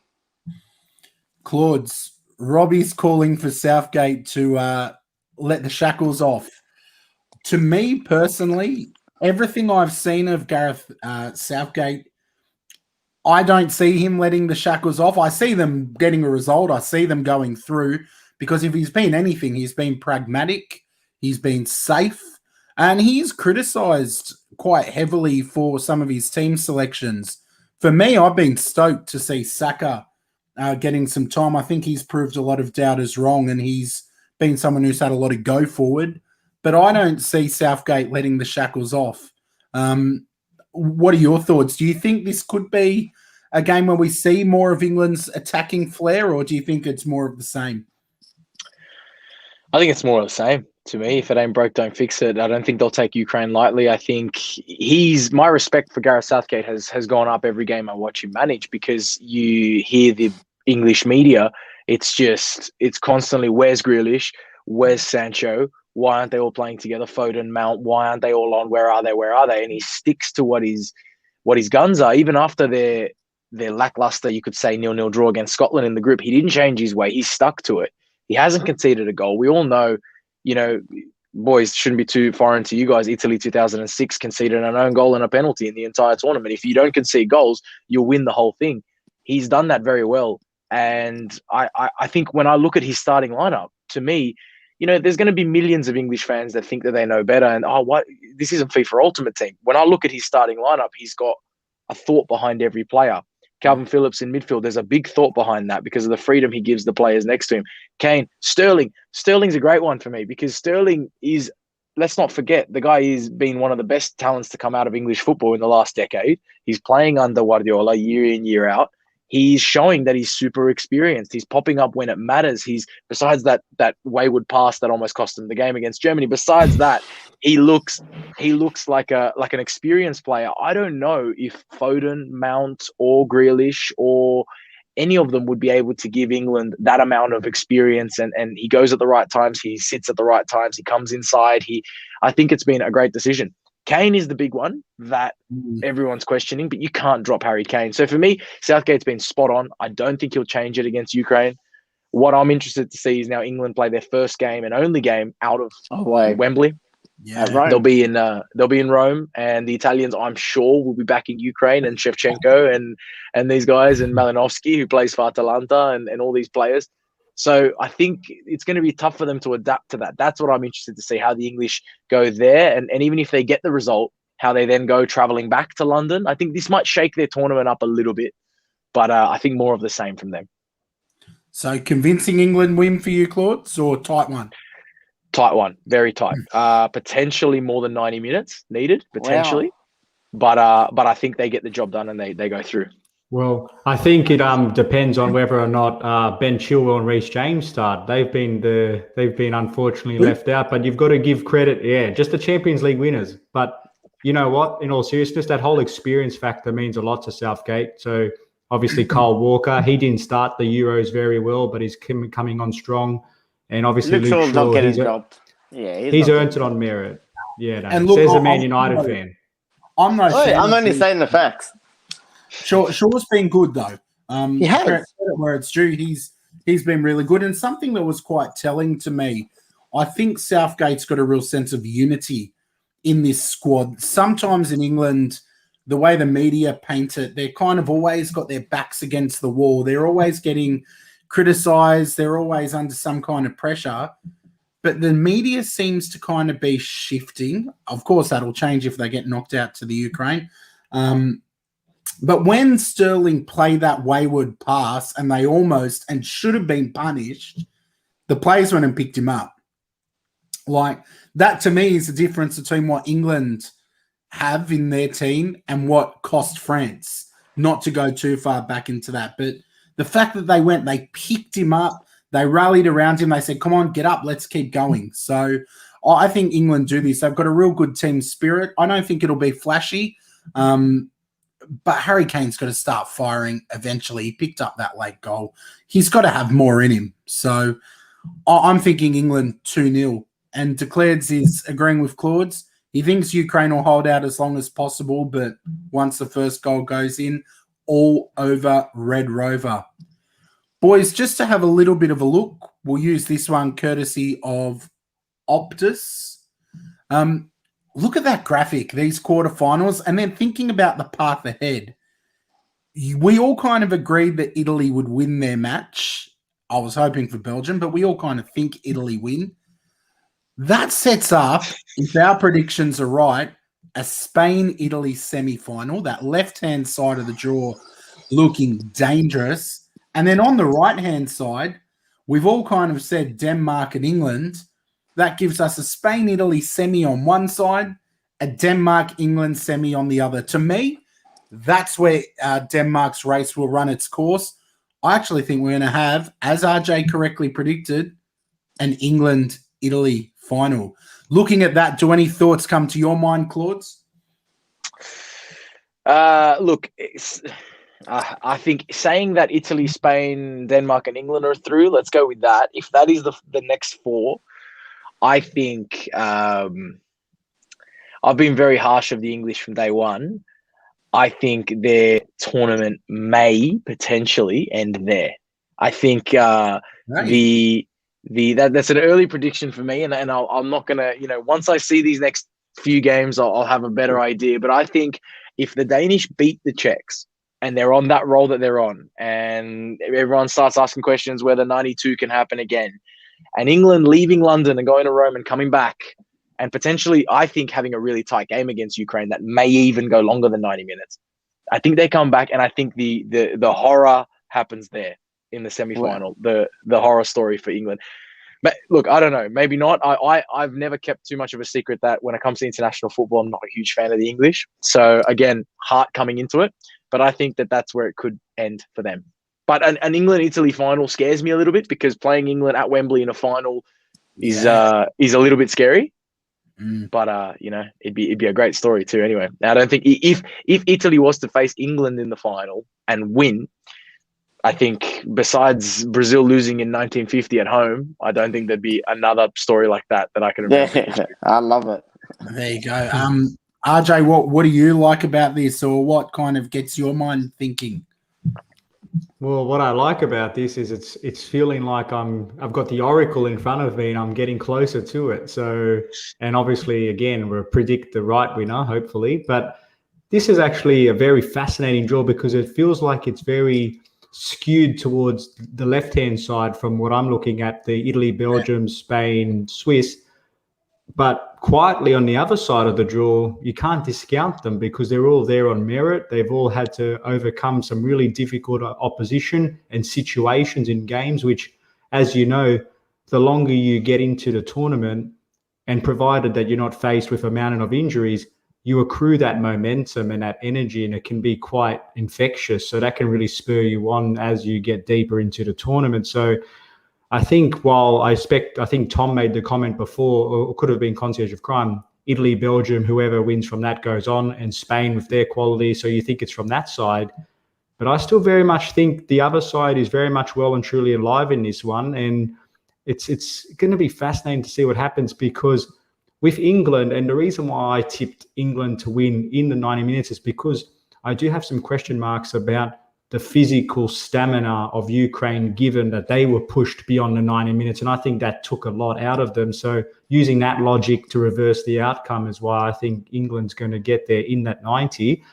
Claudes, Robbie's calling for Southgate to let the shackles off. To me personally, everything I've seen of Gareth Southgate, I don't see him letting the shackles off. I see them getting a result. I see them going through, because if he's been anything, he's been pragmatic, he's been safe, and he's criticised quite heavily for some of his team selections. For me, I've been stoked to see Saka getting some time. I think he's proved a lot of doubters wrong, and he's been someone who's had a lot of go forward. But I don't see Southgate letting the shackles off. What are your thoughts? Do you think this could be a game where we see more of England's attacking flair, or do you think it's more of the same? I think it's more of the same to me. If it ain't broke, don't fix it. I don't think they'll take Ukraine lightly. I think my respect for Gareth Southgate has gone up every game I watch him manage, because you hear the English media, it's constantly, where's Grealish? Where's Sancho? Why aren't they all playing together? Foden, Mount, why aren't they all on? Where are they? Where are they? And he sticks to what his guns are. Even after their lackluster, you could say, 0-0 draw against Scotland in the group, he didn't change his way. He stuck to it. He hasn't conceded a goal. We all know, boys, shouldn't be too foreign to you guys. Italy 2006 conceded an own goal and a penalty in the entire tournament. If you don't concede goals, you'll win the whole thing. He's done that very well. And I think when I look at his starting lineup, to me, there's going to be millions of English fans that think that they know better. And, this isn't FIFA Ultimate Team. When I look at his starting lineup, he's got a thought behind every player. Calvin Phillips in midfield, there's a big thought behind that because of the freedom he gives the players next to him. Kane, Sterling. Sterling's a great one for me, because Sterling is, let's not forget, the guy has been one of the best talents to come out of English football in the last decade. He's playing under Guardiola year in, year out. He's showing that he's super experienced. He's popping up when it matters. He's, besides that wayward pass that almost cost him the game against Germany, besides that, he looks like an experienced player. I don't know if Foden, Mount, or Grealish or any of them would be able to give England that amount of experience. And he goes at the right times. He sits at the right times. He comes inside. I think it's been a great decision. Kane is the big one that everyone's questioning, but you can't drop Harry Kane. So for me, Southgate's been spot on. I don't think he'll change it against Ukraine. What I'm interested to see is now England play their first game and only game out of Wembley. Yeah, They'll be in Rome, and the Italians, I'm sure, will be backing Ukraine and Shevchenko and these guys, and Malinovsky, who plays for Atalanta, and all these players. So I think it's going to be tough for them to adapt to that. That's what I'm interested to see, how the English go there. And even if they get the result, how they then go travelling back to London. I think this might shake their tournament up a little bit, but I think more of the same from them. So convincing England win for you, Claudes, or tight one? Tight one, very tight. Potentially more than 90 minutes needed, potentially. Wow. But I think they get the job done and they go through. Well, I think it depends on whether or not Ben Chilwell and Reece James start. They've been unfortunately left out, but you've got to give credit, just the Champions League winners. But you know what? In all seriousness, that whole experience factor means a lot to Southgate. So obviously Kyle Walker, he didn't start the Euros very well, but he's coming on strong. And obviously Luke Shaw's not getting dropped. Yeah, he's earned it on merit. Yeah, no. And look, says a Man United fan. I'm only saying the facts. Shaw's been good though. He has. Where it's due, he's been really good. And something that was quite telling to me, I think Southgate's got a real sense of unity in this squad. Sometimes in England, the way the media paint it, they're kind of always got their backs against the wall. They're always getting criticised. They're always under some kind of pressure. But the media seems to kind of be shifting. Of course, that'll change if they get knocked out to the Ukraine. But when Sterling played that wayward pass and they almost and should have been punished, the players went and picked him up. Like, that to me is the difference between what England have in their team and what cost France, not to go too far back into that. But the fact that they picked him up, they rallied around him, they said, come on, get up, let's keep going. So I think England do this. They've got a real good team spirit. I don't think it'll be flashy. But Harry Kane's got to start firing eventually. He picked up that late goal. He's got to have more in him. So I'm thinking England 2-0. And Claudes is agreeing with Claudes. He thinks Ukraine will hold out as long as possible, but once the first goal goes in, all over Red Rover. Boys, just to have a little bit of a look, we'll use this one courtesy of Optus. Look at that graphic, these quarterfinals, and then thinking about the path ahead. We all kind of agreed that Italy would win their match. I was hoping for Belgium, but we all kind of think Italy win. That sets up, if our predictions are right, a Spain-Italy semi-final, that left-hand side of the draw looking dangerous. And then on the right-hand side, we've all kind of said Denmark and England. That gives us a Spain-Italy semi on one side, a Denmark-England semi on the other. To me, that's where Denmark's race will run its course. I actually think we're going to have, as RJ correctly predicted, an England-Italy final. Looking at that, do any thoughts come to your mind, Claudes? Look, I think saying that Italy, Spain, Denmark, and England are through, let's go with that. If that is the next four, I think I've been very harsh of the English from day one. I think their tournament may potentially end there. I think that's an early prediction for me, and I'm not gonna, once I see these next few games, I'll have a better idea. But I think if the Danish beat the Czechs and they're on that roll that they're on, and everyone starts asking questions whether 92 can happen again, and England leaving London and going to Rome and coming back, and potentially, I think, having a really tight game against Ukraine that may even go longer than 90 minutes. I think they come back, and I think the horror happens there in the semi-final, the horror story for England. But look, I don't know, maybe not. I've never kept too much of a secret that when it comes to international football, I'm not a huge fan of the English. So again, heart coming into it, but I think that's where it could end for them. But an England-Italy final scares me a little bit, because playing England at Wembley in a final is a little bit scary. But it'd be a great story too. Anyway, I don't think if Italy was to face England in the final and win, I think besides Brazil losing in 1950 at home, I don't think there'd be another story like that I can remember. Yeah, I love it. There you go. RJ, what do you like about this, or what kind of gets your mind thinking? Well, what I like about this is it's feeling like I've got the oracle in front of me and I'm getting closer to it. So, and obviously, again, we'll predict the right winner, hopefully. But this is actually a very fascinating draw, because it feels like it's very skewed towards the left-hand side from what I'm looking at, the Italy, Belgium, Spain, Swiss. But quietly on the other side of the draw, you can't discount them, because they're all there on merit. They've all had to overcome some really difficult opposition and situations in games, which, as you know, the longer you get into the tournament, and provided that you're not faced with a mountain of injuries, you accrue that momentum and that energy, and it can be quite infectious. So that can really spur you on as you get deeper into the tournament. So I think I think Tom made the comment before, or could have been Concierge of Crime, Italy, Belgium, whoever wins from that goes on, and Spain with their quality. So you think it's from that side. But I still very much think the other side is very much well and truly alive in this one. And it's going to be fascinating to see what happens, because with England, and the reason why I tipped England to win in the 90 minutes is because I do have some question marks about the physical stamina of Ukraine, given that they were pushed beyond the 90 minutes. And I think that took a lot out of them. So using that logic to reverse the outcome is why I think England's going to get there in that 90.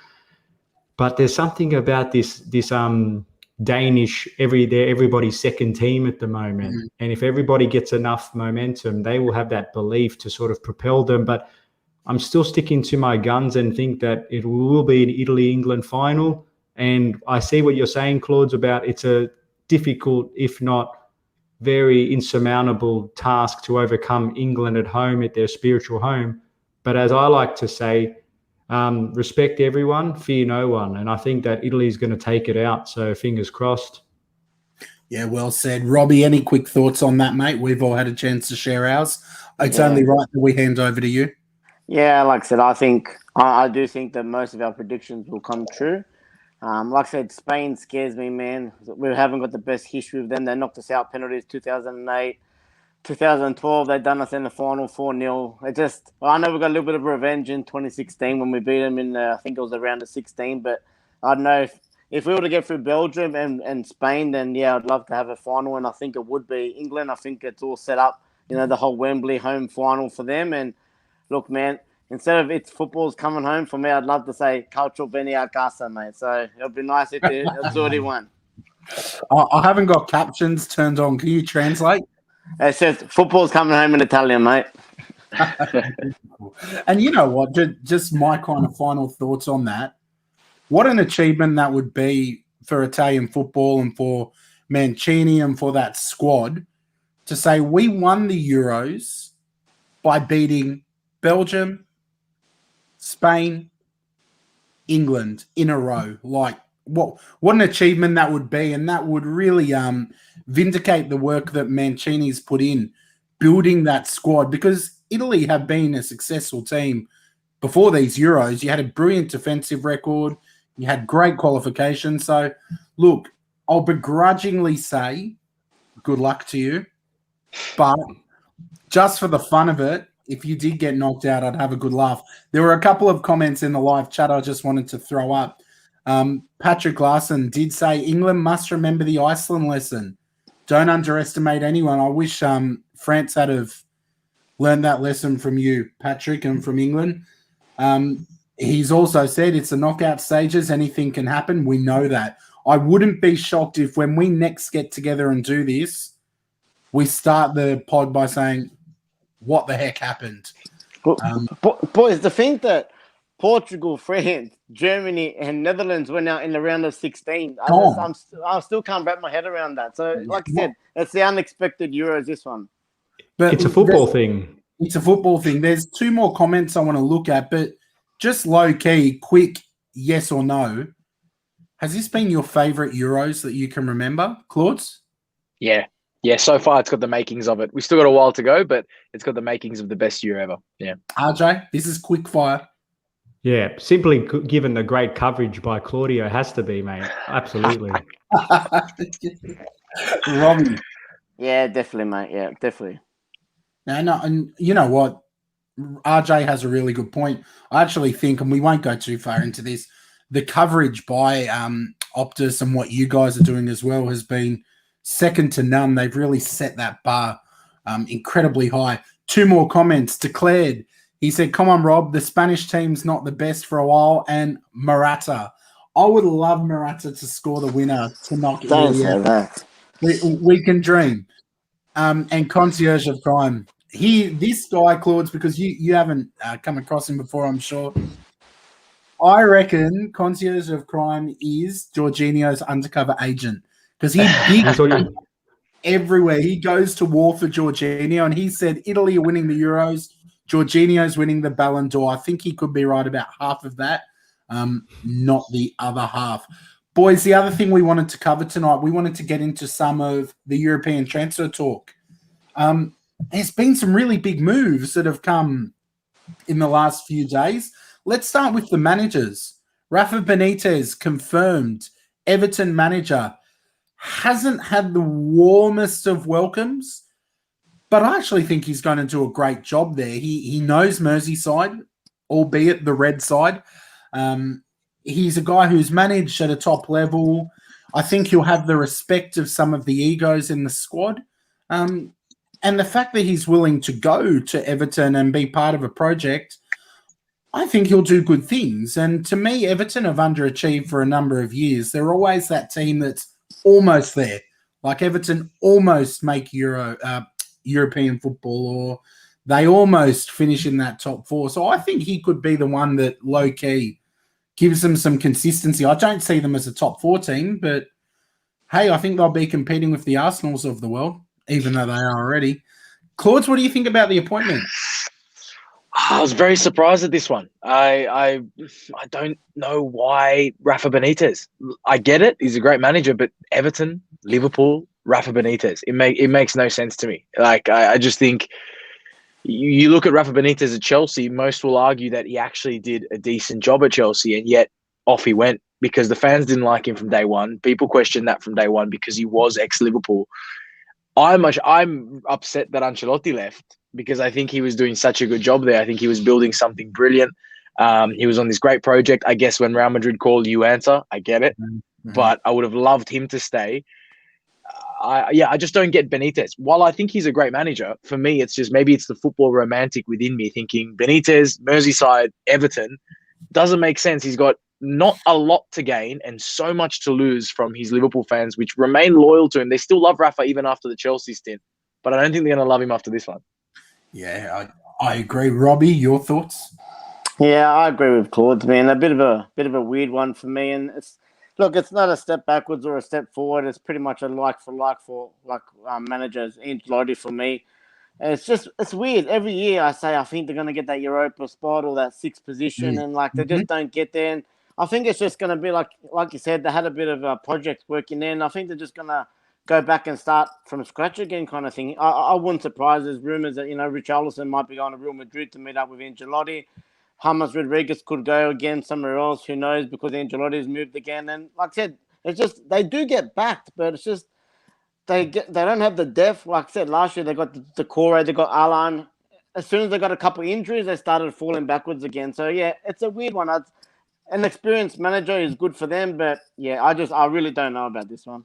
But there's something about this Danish, everybody's second team at the moment. Mm-hmm. And if everybody gets enough momentum, they will have that belief to sort of propel them. But I'm still sticking to my guns and think that it will be an Italy-England final. And I see what you're saying, Claudes, about it's a difficult, if not very insurmountable task to overcome England at home, at their spiritual home. But as I like to say, respect everyone, fear no one. And I think that Italy is going to take it out. So fingers crossed. Yeah, well said. Robbie, any quick thoughts on that, mate? We've all had a chance to share ours. It's only right that we hand over to you. Yeah, like I said, I do think that most of our predictions will come true. Like I said, Spain scares me, man. We haven't got the best history with them. They knocked us out penalties 2008. 2012, they done us in the final 4-0. I know we got a little bit of revenge in 2016 when we beat them in, I think it was around the 16. But I don't know if we were to get through Belgium and Spain, then yeah, I'd love to have a final. And I think it would be England. I think it's all set up, the whole Wembley home final for them. And look, man, instead of it's football's coming home, for me, I'd love to say cultural Benny a casa, mate. So it'll be nice if it's already won. I haven't got captions turned on. Can you translate? It says football's coming home in Italian, mate. And you know what? Just my kind of final thoughts on that. What an achievement that would be for Italian football and for Mancini and for that squad to say we won the Euros by beating Belgium, Spain, England in a row. Like what an achievement that would be, and that would really vindicate the work that Mancini's put in building that squad, because Italy have been a successful team before these Euros. You had a brilliant defensive record. You had great qualification. So, look, I'll begrudgingly say good luck to you. But just for the fun of it, if you did get knocked out, I'd have a good laugh. There were a couple of comments in the live chat I just wanted to throw up. Patrick Larson did say England must remember the Iceland lesson. Don't underestimate anyone. I wish France had have learned that lesson from you, Patrick, and from England. He's also said it's the knockout stages. Anything can happen. We know that. I wouldn't be shocked if when we next get together and do this, we start the pod by saying, what the heck happened? Boys, to think that Portugal, France, Germany, and Netherlands went out in the round of 16. I still can't wrap my head around that. So, like I said, it's the unexpected Euros, this one. But it's a football thing. It's a football thing. There's two more comments I want to look at, but just low-key, quick yes or no. Has this been your favourite Euros that you can remember, Claudes? Yeah, so far it's got the makings of it. We still got a while to go, but it's got the makings of the best year ever. Yeah. RJ, this is quick fire. Yeah, simply given the great coverage by Claudio, has to be, mate. Absolutely. Robbie. Yeah, definitely, mate. Yeah, definitely. No, and you know what? RJ has a really good point. I actually think, and we won't go too far into this, the coverage by Optus and what you guys are doing as well has been second to none. They've really set that bar incredibly high. Two more comments. Declared. He said, come on, Rob, the Spanish team's not the best for a while, and Morata. I would love Morata to score the winner to knock it out. We can dream. And Concierge of Crime. This guy, Claudes, because you haven't come across him before, I'm sure. I reckon Concierge of Crime is Jorginho's undercover agent, because he digs everywhere. He goes to war for Jorginho, and he said Italy are winning the Euros. Jorginho's winning the Ballon d'Or. I think he could be right about half of that, not the other half. Boys, the other thing we wanted to cover tonight, we wanted to get into some of the European transfer talk. There's been some really big moves that have come in the last few days. Let's start with the managers. Rafa Benitez confirmed, Everton manager, hasn't had the warmest of welcomes, but I actually think he's going to do a great job there. He knows Merseyside, albeit the red side. He's a guy who's managed at a top level. I think he'll have the respect of some of the egos in the squad. And the fact that he's willing to go to Everton and be part of a project, I think he'll do good things. And to me, Everton have underachieved for a number of years. They're always that team that's almost there. Like Everton almost make European football, or they almost finish in that top four. So I think he could be the one that low-key gives them some consistency. I don't see them as a top four team, but hey, I think they'll be competing with the Arsenals of the world, even though they are already. Claudes, what do you think about the appointment? I was very surprised at this one. I don't know why Rafa Benitez. I get it. He's a great manager, but Everton, Liverpool, Rafa Benitez. It makes no sense to me. Like, I just think you look at Rafa Benitez at Chelsea, most will argue that he actually did a decent job at Chelsea, and yet off he went because the fans didn't like him from day one. People questioned that from day one because he was ex-Liverpool. I'm upset that Ancelotti left because I think he was doing such a good job there. I think he was building something brilliant. He was on this great project. I guess when Real Madrid call, you answer. I get it. Mm-hmm. But I would have loved him to stay. I just don't get Benitez. While I think he's a great manager, for me, it's just maybe it's the football romantic within me thinking Benitez, Merseyside, Everton doesn't make sense. He's got not a lot to gain and so much to lose from his Liverpool fans, which remain loyal to him. They still love Rafa even after the Chelsea stint, but I don't think they're going to love him after this one. Yeah, I agree. Robbie, your thoughts? Yeah, I agree with Claudes, man. A bit of a weird one for me, and it's not a step backwards or a step forward. It's pretty much a like for managers Ancelotti for me. And it's weird. Every year I say I think they're going to get that Europa spot or that sixth position, and they just don't get there. And I think it's just going to be like you said, they had a bit of a project working there, and I think they're just going to go back and start from scratch again, kind of thing. I wouldn't surprise. There's rumours that Richarlison might be going to Real Madrid to meet up with Ancelotti. James Rodriguez could go again somewhere else. Who knows? Because Ancelotti's moved again. And like I said, it's just they do get backed, but it's just they don't have the depth. Like I said, last year they got the core, they got Alan. As soon as they got a couple of injuries, they started falling backwards again. So yeah, it's a weird one. An experienced manager is good for them, but yeah, I really don't know about this one.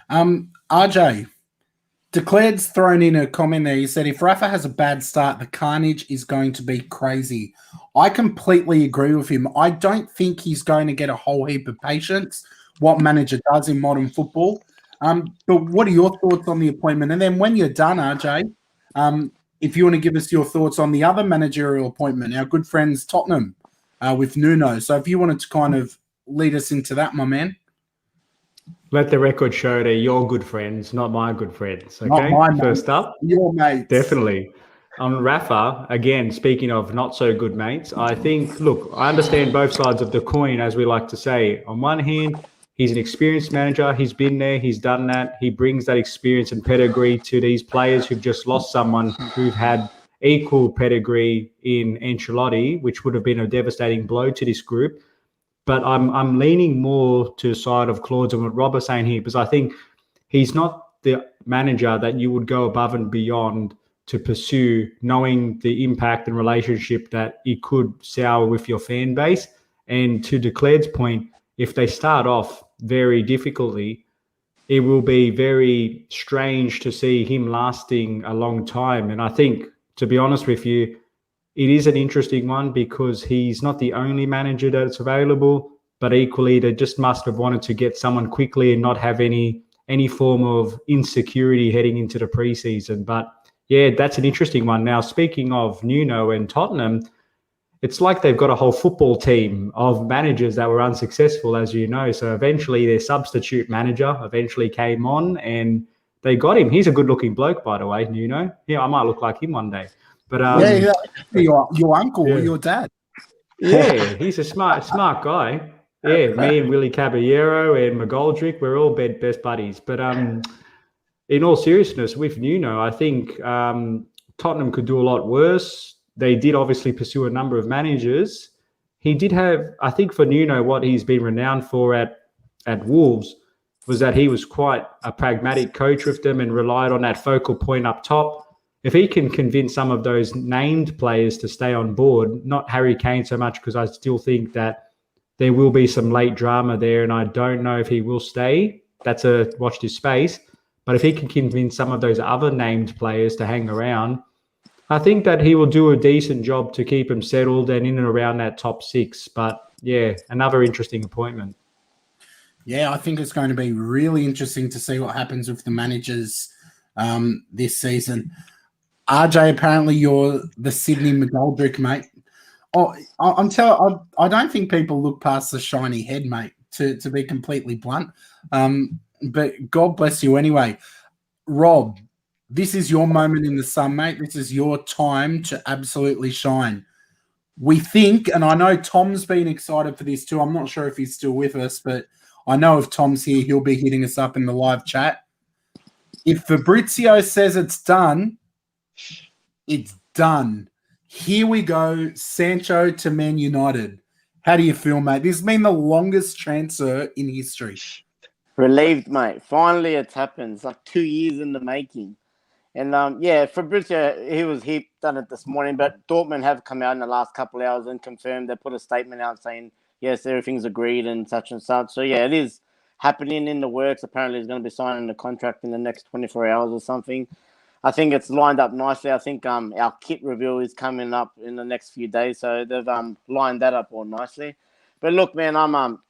RJ, Declared's thrown in a comment there. He said, if Rafa has a bad start, the carnage is going to be crazy. I completely agree with him. I don't think he's going to get a whole heap of patience, what manager does in modern football. But what are your thoughts on the appointment? And then when you're done, RJ, if you want to give us your thoughts on the other managerial appointment, our good friends Tottenham with Nuno. So if you wanted to kind of lead us into that, my man. Let the record show that you're good friends, not my good friends. Okay, not my first mates, up. your mates. Definitely. On Rafa, again, speaking of not so good mates, I think, look, I understand both sides of the coin, as we like to say. On one hand, he's an experienced manager. He's been there. He's done that. He brings that experience and pedigree to these players who've just lost someone who've had equal pedigree in Ancelotti, which would have been a devastating blow to this group. But I'm leaning more to the side of Claudes and what Rob is saying here, because I think he's not the manager that you would go above and beyond to pursue, knowing the impact and relationship that it could sour with your fan base. And to Declared's point, if they start off very difficultly, it will be very strange to see him lasting a long time. And I think, to be honest with you, it is an interesting one because he's not the only manager that's available, but equally they just must have wanted to get someone quickly and not have any form of insecurity heading into the preseason. But yeah, that's an interesting one. Now, speaking of Nuno and Tottenham, it's like they've got a whole football team of managers that were unsuccessful, as you know. So eventually their substitute manager eventually came on and they got him. He's a good-looking bloke, by the way, Nuno. Yeah, I might look like him one day. But your uncle or your dad. Yeah, he's a smart guy. Yeah, me and Willie Caballero and McGoldrick, we're all best buddies. But in all seriousness, with Nuno, I think Tottenham could do a lot worse. They did obviously pursue a number of managers. He did have, I think for Nuno, what he's been renowned for at Wolves was that he was quite a pragmatic coach with them and relied on that focal point up top. If he can convince some of those named players to stay on board, not Harry Kane so much, because I still think that there will be some late drama there and I don't know if he will stay. That's a watch this space. But if he can convince some of those other named players to hang around, I think that he will do a decent job to keep him settled and in and around that top six. But yeah, another interesting appointment. Yeah, I think it's going to be really interesting to see what happens with the managers this season. RJ, apparently you're the Sydney McGoldrick, mate. Oh, I don't think people look past the shiny head, mate, to be completely blunt. But God bless you anyway. Rob, this is your moment in the sun, mate. This is your time to absolutely shine. We think, and I know Tom's been excited for this too. I'm not sure if he's still with us, but I know if Tom's here, he'll be hitting us up in the live chat. If Fabrizio says it's done, it's done. Here we go. Sancho to Man United. How do you feel, mate? This has been the longest transfer in history. Relieved, mate. Finally, it's happened. It's like 2 years in the making. And Fabrizio, he done it this morning, but Dortmund have come out in the last couple of hours and confirmed. They put a statement out saying, yes, everything's agreed and such. So yeah, it is happening in the works. Apparently, he's going to be signing the contract in the next 24 hours or something. I think it's lined up nicely. I think our kit reveal is coming up in the next few days, so they've lined that up all nicely. But look, man, I'm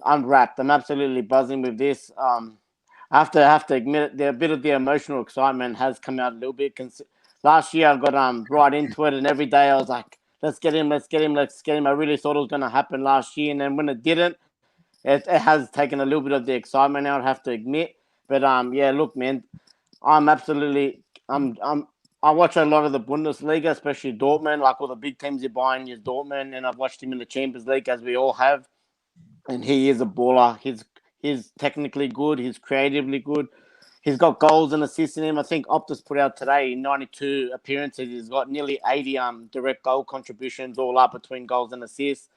wrapped. I'm absolutely buzzing with this. I have to admit it, a bit of the emotional excitement has come out a little bit. Last year I got right into it, and every day I was like, let's get him. I really thought it was going to happen last year, and then when it didn't, it has taken a little bit of the excitement out, I have to admit. But yeah, look, man, I watch a lot of the Bundesliga, especially Dortmund, like all the big teams you're buying is Dortmund, and I've watched him in the Champions League, as we all have, and he is a baller. He's technically good. He's creatively good. He's got goals and assists in him. I think Optus put out today in 92 appearances. He's got nearly 80 direct goal contributions all up between goals and assists.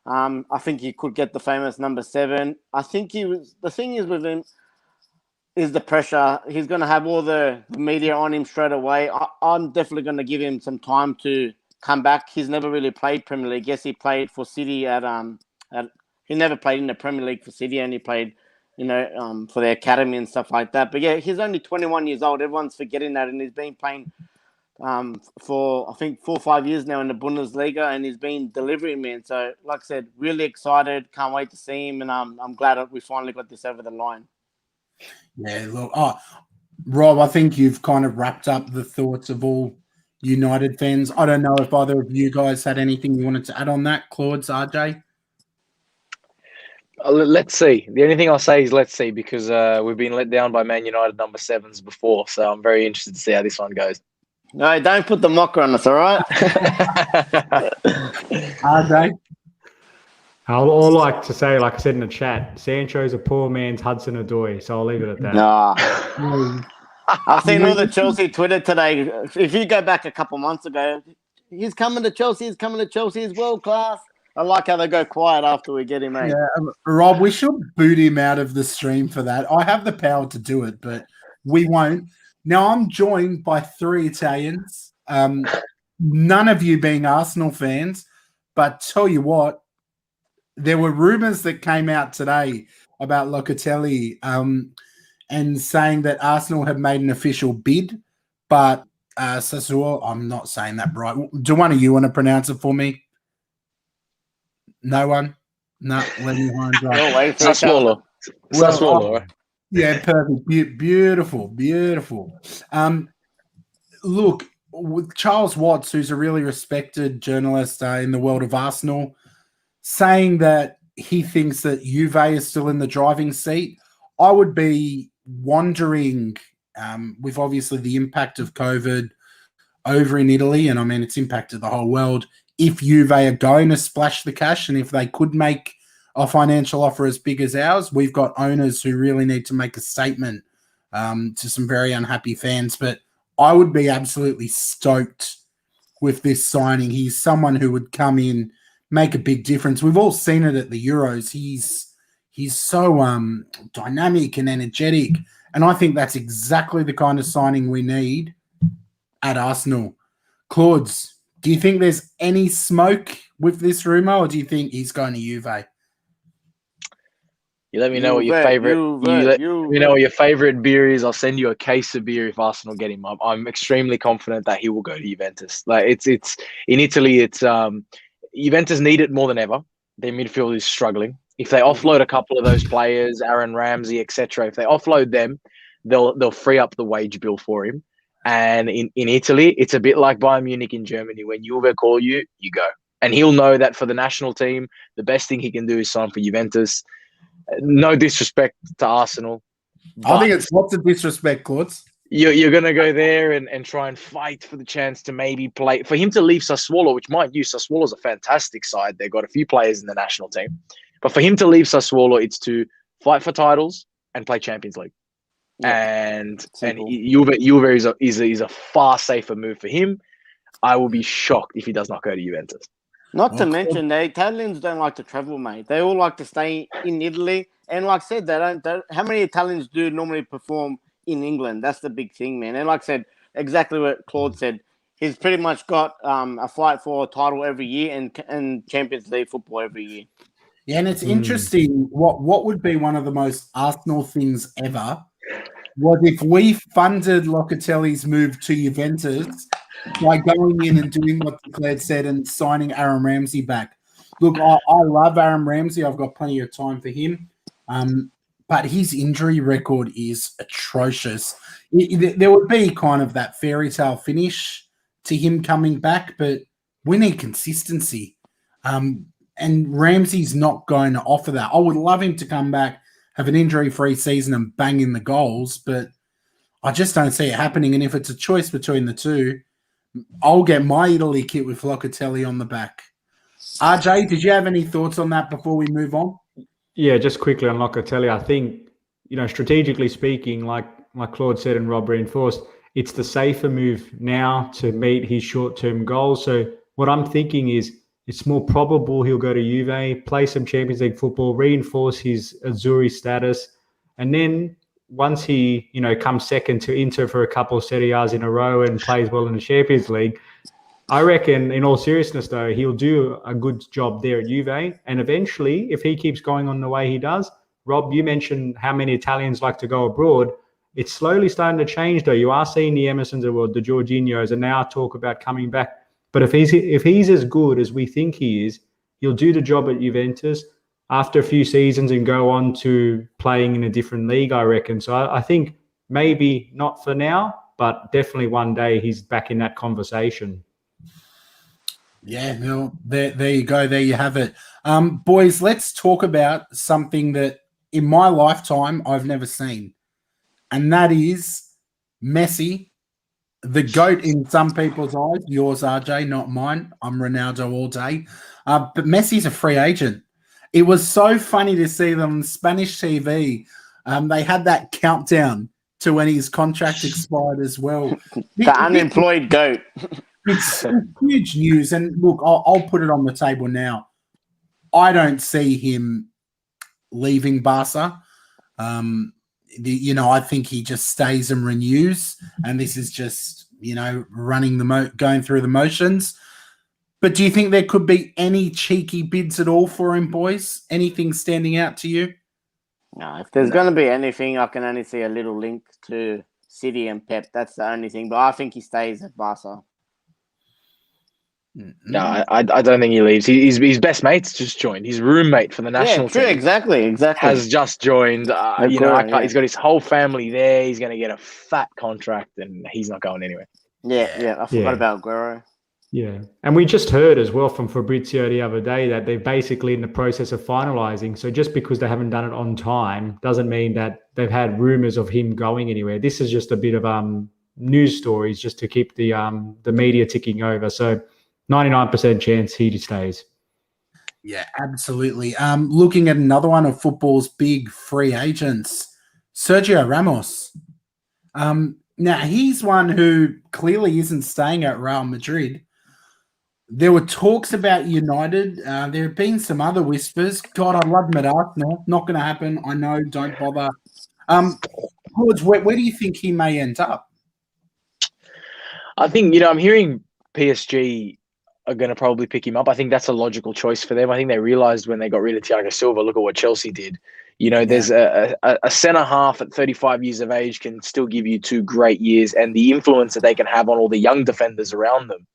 I think he could get the famous number 7. I think the thing is with him is the pressure. He's going to have all the media on him straight away. I'm definitely going to give him some time to come back. He's never really played Premier League. Yes, he played for City he never played in the Premier League for City, and he played, for the academy and stuff like that. But yeah, he's only 21 years old. Everyone's forgetting that, and he's been playing for I think 4 or 5 years now in the Bundesliga, and he's been delivering, man. So, like I said, really excited. Can't wait to see him, and I'm glad that we finally got this over the line. Yeah, look, Rob, I think you've kind of wrapped up the thoughts of all United fans. I don't know if either of you guys had anything you wanted to add on that, Claudes, RJ. Let's see. The only thing I'll say is let's see, because we've been let down by Man United number 7s before, so I'm very interested to see how this one goes. No, don't put the mocker on us, all right? RJ? I'll like to say, like I said in the chat, Sancho's a poor man's Hudson Odoi, so I'll leave it at that. Nah. I've seen all the Chelsea Twitter today. If you go back a couple months ago, he's coming to Chelsea, he's world class. I like how they go quiet after we get him, mate. Yeah, Rob, we should boot him out of the stream for that. I have the power to do it, but we won't. Now, I'm joined by 3 Italians, none of you being Arsenal fans, but tell you what, there were rumours that came out today about Locatelli and saying that Arsenal have made an official bid, but Sassuolo, I'm not saying that right. Do one of you want to pronounce it for me? No one? No, let me find right. Sassuolo. Sassuolo. Yeah, perfect. Beautiful. Look, with Charles Watts, who's a really respected journalist in the world of Arsenal, saying that he thinks that Juve is still in the driving seat, I would be wondering, with obviously the impact of COVID over in Italy, and I mean, it's impacted the whole world, if Juve are going to splash the cash, and if they could make a financial offer as big as ours, we've got owners who really need to make a statement to some very unhappy fans. But I would be absolutely stoked with this signing. He's someone who would come in, make a big difference. We've all seen it at the Euros. He's so dynamic and energetic, and I think that's exactly the kind of signing we need at Arsenal. Claudes, do you think there's any smoke with this rumor, or do you think he's going to Juve? You let me know what your favorite. Let me know what your favorite beer is. I'll send you a case of beer if Arsenal get him up. I'm extremely confident that he will go to Juventus. Like it's in Italy. It's Juventus need it more than ever. Their midfield is struggling. If they offload a couple of those players, Aaron Ramsey, etc., if they offload them, they'll free up the wage bill for him. And in Italy, it's a bit like Bayern Munich in Germany. When Juve call you, you go. And he'll know that for the national team, the best thing he can do is sign for Juventus. No disrespect to Arsenal. I think it's lots of disrespect, Claudes. You're going to go there and try and fight for the chance to maybe play. For him to leave Sassuolo, which mind you, Sassuolo's a fantastic side. They've got a few players in the national team. But for him to leave Sassuolo, it's to fight for titles and play Champions League. Yeah, and Juve is a far safer move for him. I will be shocked if he does not go to Juventus. Not to mention, the Italians don't like to travel, mate. They all like to stay in Italy. And like I said, they don't. How many Italians do normally perform in England? That's the big thing, man. And like I said, exactly what Claude said. He's pretty much got a fight for a title every year and Champions League football every year. Yeah, and it's interesting. What would be one of the most Arsenal things ever was if we funded Locatelli's move to Juventus by going in and doing what Claudes said and signing Aaron Ramsey back. Look, I love Aaron Ramsey. I've got plenty of time for him. But his injury record is atrocious. There would be kind of that fairy tale finish to him coming back, but we need consistency. And Ramsey's not going to offer that. I would love him to come back, have an injury-free season and bang in the goals, but I just don't see it happening. And if it's a choice between the two, I'll get my Italy kit with Locatelli on the back. RJ, did you have any thoughts on that before we move on? Yeah, just quickly on Locatelli, I think, strategically speaking, like Claude said and Rob reinforced, it's the safer move now to meet his short-term goals. So what I'm thinking is it's more probable he'll go to Juve, play some Champions League football, reinforce his Azzurri status, and then once he, comes second to Inter for a couple of Serie A's in a row and plays well in the Champions League, I reckon, in all seriousness, though, he'll do a good job there at Juve. And eventually, if he keeps going on the way he does, Rob, you mentioned how many Italians like to go abroad. It's slowly starting to change, though. You are seeing the Emersons of the world, the Jorginhos, and now talk about coming back. But if he's as good as we think he is, he'll do the job at Juventus after a few seasons and go on to playing in a different league, I reckon. So I think maybe not for now, but definitely one day he's back in that conversation. Yeah, no, there you go. There you have it. Boys, let's talk about something that in my lifetime I've never seen, and that is Messi, the GOAT in some people's eyes. Yours, RJ, not mine. I'm Ronaldo all day. But Messi's a free agent. It was so funny to see them on Spanish TV. They had that countdown to when his contract expired as well. The unemployed GOAT. It's huge news. And look, I'll put it on the table now. I don't see him leaving Barca. I think he just stays and renews. And this is just, going through the motions. But do you think there could be any cheeky bids at all for him, boys? Anything standing out to you? No, if there's going to be anything, I can only see a little link to City and Pep. That's the only thing. But I think he stays at Barca. No, I don't think he leaves. His best mate's just joined. His roommate for the national team. Exactly. Has just joined. He's got his whole family there. He's going to get a fat contract, and he's not going anywhere. Yeah. I forgot about Guerrero. Yeah, and we just heard as well from Fabrizio the other day that they're basically in the process of finalising. So just because they haven't done it on time doesn't mean that they've had rumours of him going anywhere. This is just a bit of news stories just to keep the media ticking over. So 99% chance he stays. Yeah, absolutely. Looking at another one of football's big free agents, Sergio Ramos. Now, he's one who clearly isn't staying at Real Madrid. There were talks about United. There have been some other whispers. God, I love him at Arsenal. Not going to happen. I know. Don't bother. Claudes, where do you think he may end up? I think, I'm hearing PSG are going to probably pick him up. I think that's a logical choice for them. I think they realised when they got rid of Thiago Silva, look at what Chelsea did. There's a centre-half at 35 years of age can still give you 2 great years, and the influence that they can have on all the young defenders around them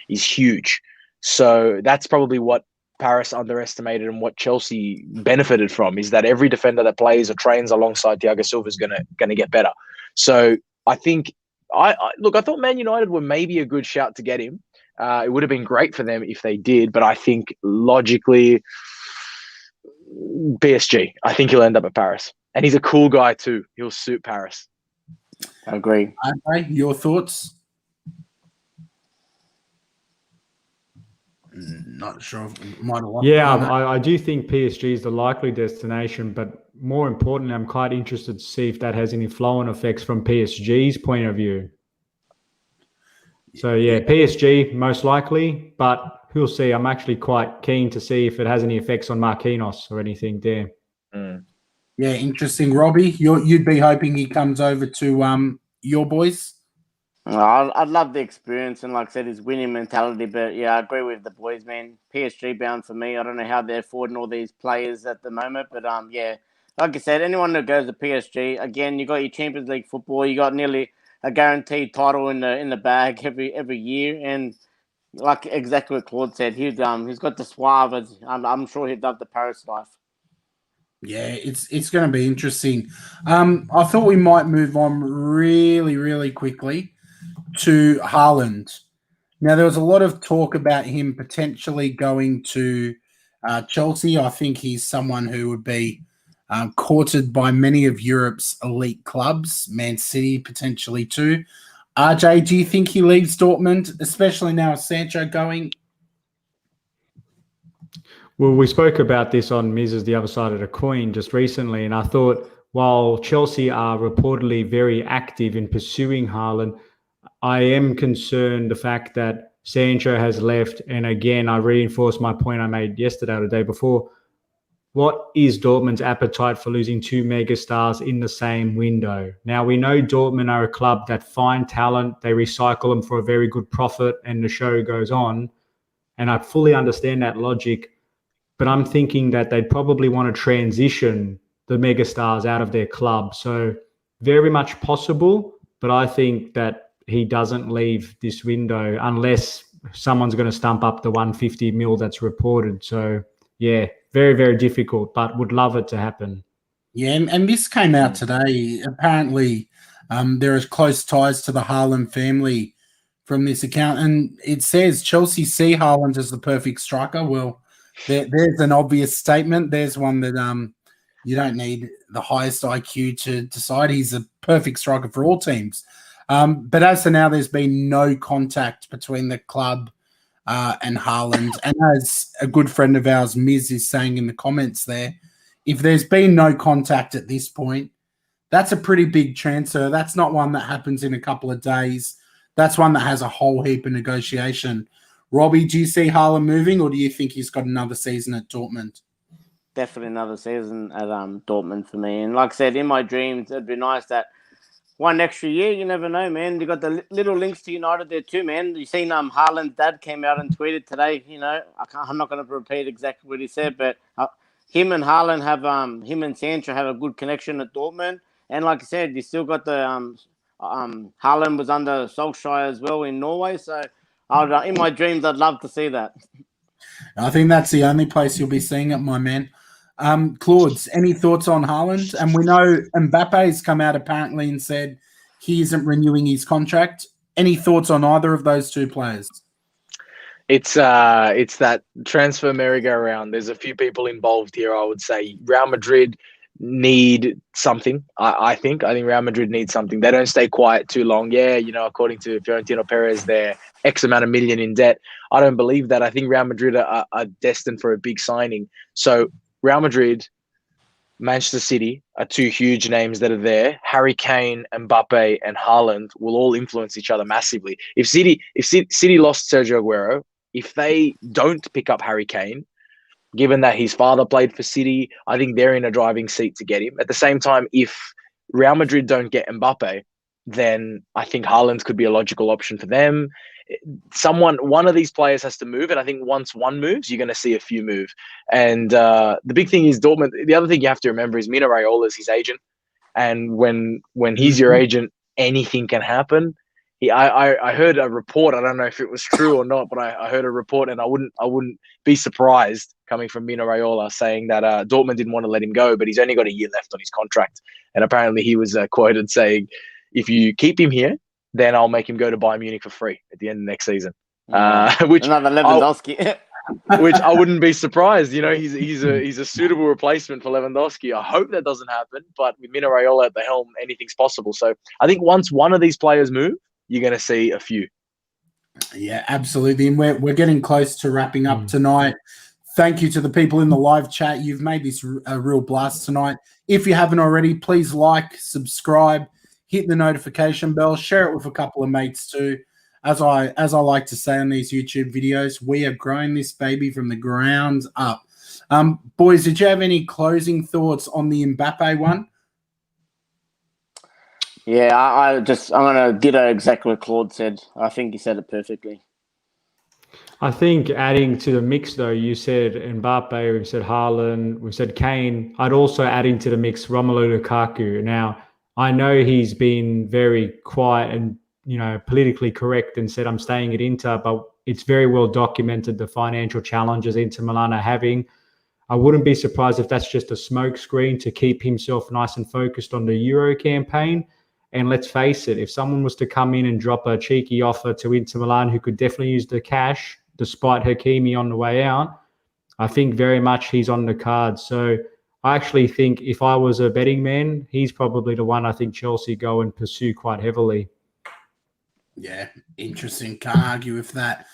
is huge. So that's probably what Paris underestimated and what Chelsea benefited from, is that every defender that plays or trains alongside Thiago Silva is going to get better. So I think I thought Man United were maybe a good shout to get him. It would have been great for them if they did, but I think logically PSG. I think he'll end up at Paris. And he's a cool guy too. He'll suit Paris. I agree. Okay, your thoughts? Not sure. I do think PSG is the likely destination, but more importantly, I'm quite interested to see if that has any flow-on effects from PSG's point of view. So, PSG most likely, but we'll see. I'm actually quite keen to see if it has any effects on Marquinhos or anything there. Yeah, interesting. Robbie, you'd be hoping he comes over to your boys? I'd love the experience and, like I said, his winning mentality. But yeah, I agree with the boys, man. PSG bound for me. I don't know how they're affording all these players at the moment, but yeah, like I said, anyone that goes to PSG, again, you got your Champions League football. You got nearly a guaranteed title in the bag every year, and like exactly what Claude said, he's got the suave. I'm sure he'd love the Paris life. Yeah, it's going to be interesting. I thought we might move on really, really quickly to Haaland. Now, there was a lot of talk about him potentially going to Chelsea. I think he's someone who would be courted by many of Europe's elite clubs, Man City potentially too. RJ, do you think he leaves Dortmund, especially now with Sancho going? Well, we spoke about this on Miz's The Other Side of the Coin just recently, and I thought while Chelsea are reportedly very active in pursuing Haaland, I am concerned the fact that Sancho has left. And again, I reinforce my point I made yesterday or the day before. What is Dortmund's appetite for losing two megastars in the same window? Now, we know Dortmund are a club that find talent, they recycle them for a very good profit, and the show goes on. And I fully understand that logic. But I'm thinking that they'd probably want to transition the megastars out of their club. So very much possible, but I think that he doesn't leave this window unless someone's going to stump up the 150 mil that's reported. So yeah, very, very difficult, but would love it to happen. Yeah, and this came out today. Apparently, there is close ties to the Haaland family from this account. And it says Chelsea see Haaland as the perfect striker. Well, there's an obvious statement. There's one that you don't need the highest IQ to decide. He's a perfect striker for all teams. But as for now, there's been no contact between the club and Haaland. And as a good friend of ours, Miz, is saying in the comments there, if there's been no contact at this point, that's a pretty big transfer. That's not one that happens in a couple of days. That's one that has a whole heap of negotiation. Robbie, do you see Haaland moving, or do you think he's got another season at Dortmund? Definitely another season at Dortmund for me. And like I said, in my dreams, it'd be nice that one extra year. You never know, man. You got the little links to United there too, man. You seen Haaland's dad came out and tweeted today. You know, I'm not going to repeat exactly what he said, but him and Haaland have him and Sancho have a good connection at Dortmund. And like I said, you still got the Haaland was under Solskjaer as well in Norway. So in my dreams, I'd love to see that. I think that's the only place you'll be seeing it, my man. Claudes, any thoughts on Haaland? And we know Mbappe's come out apparently and said he isn't renewing his contract. Any thoughts on either of those two players? It's that transfer merry-go-round. There's a few people involved here. I would say Real Madrid need something. I think Real Madrid needs something. They don't stay quiet too long. Yeah, you know, according to Florentino Perez, they're X amount of million in debt. I don't believe that. I think Real Madrid are destined for a big signing. So Real Madrid, Manchester City are two huge names that are there. Harry Kane, Mbappe, and Haaland will all influence each other massively. If City lost Sergio Aguero, if they don't pick up Harry Kane, given that his father played for City, I think they're in a driving seat to get him. At the same time, if Real Madrid don't get Mbappe, then I think Haaland could be a logical option for them. One of these players has to move, and I think once one moves, you're going to see a few move. And the big thing is Dortmund. The other thing you have to remember is Mino Raiola is his agent, and when he's your agent, anything can happen. I heard a report. I don't know if it was true or not, but I heard a report, and I wouldn't be surprised coming from Mino Raiola saying that Dortmund didn't want to let him go, but he's only got a year left on his contract. And apparently he was quoted saying, "If you keep him here, then I'll make him go to Bayern Munich for free at the end of next season." Which another Lewandowski. which I wouldn't be surprised. You know, he's a suitable replacement for Lewandowski. I hope that doesn't happen, but with Mino Raiola at the helm, anything's possible. So I think once one of these players move, you're going to see a few. Yeah, absolutely. And we're getting close to wrapping up tonight. Thank you to the people in the live chat. You've made this a real blast tonight. If you haven't already, please like, subscribe, hit the notification bell, share it with a couple of mates too. As I like to say on these YouTube videos, we are growing this baby from the ground up. Boys, did you have any closing thoughts on the Mbappe one? Yeah, I'm gonna ditto exactly what Claude said. I think he said it perfectly. I think adding to the mix, though, you said Mbappe, we've said Haaland, we've said Kane. I'd also add into the mix Romelu Lukaku. Now, I know he's been very quiet and politically correct and said I'm staying at Inter, but it's very well documented the financial challenges Inter Milan are having. I wouldn't be surprised if that's just a smokescreen to keep himself nice and focused on the Euro campaign. And let's face it, if someone was to come in and drop a cheeky offer to Inter Milan who could definitely use the cash, despite Hakimi on the way out, I think very much he's on the card. So I actually think if I was a betting man, he's probably the one I think Chelsea go and pursue quite heavily. Yeah, interesting. Can't argue with that.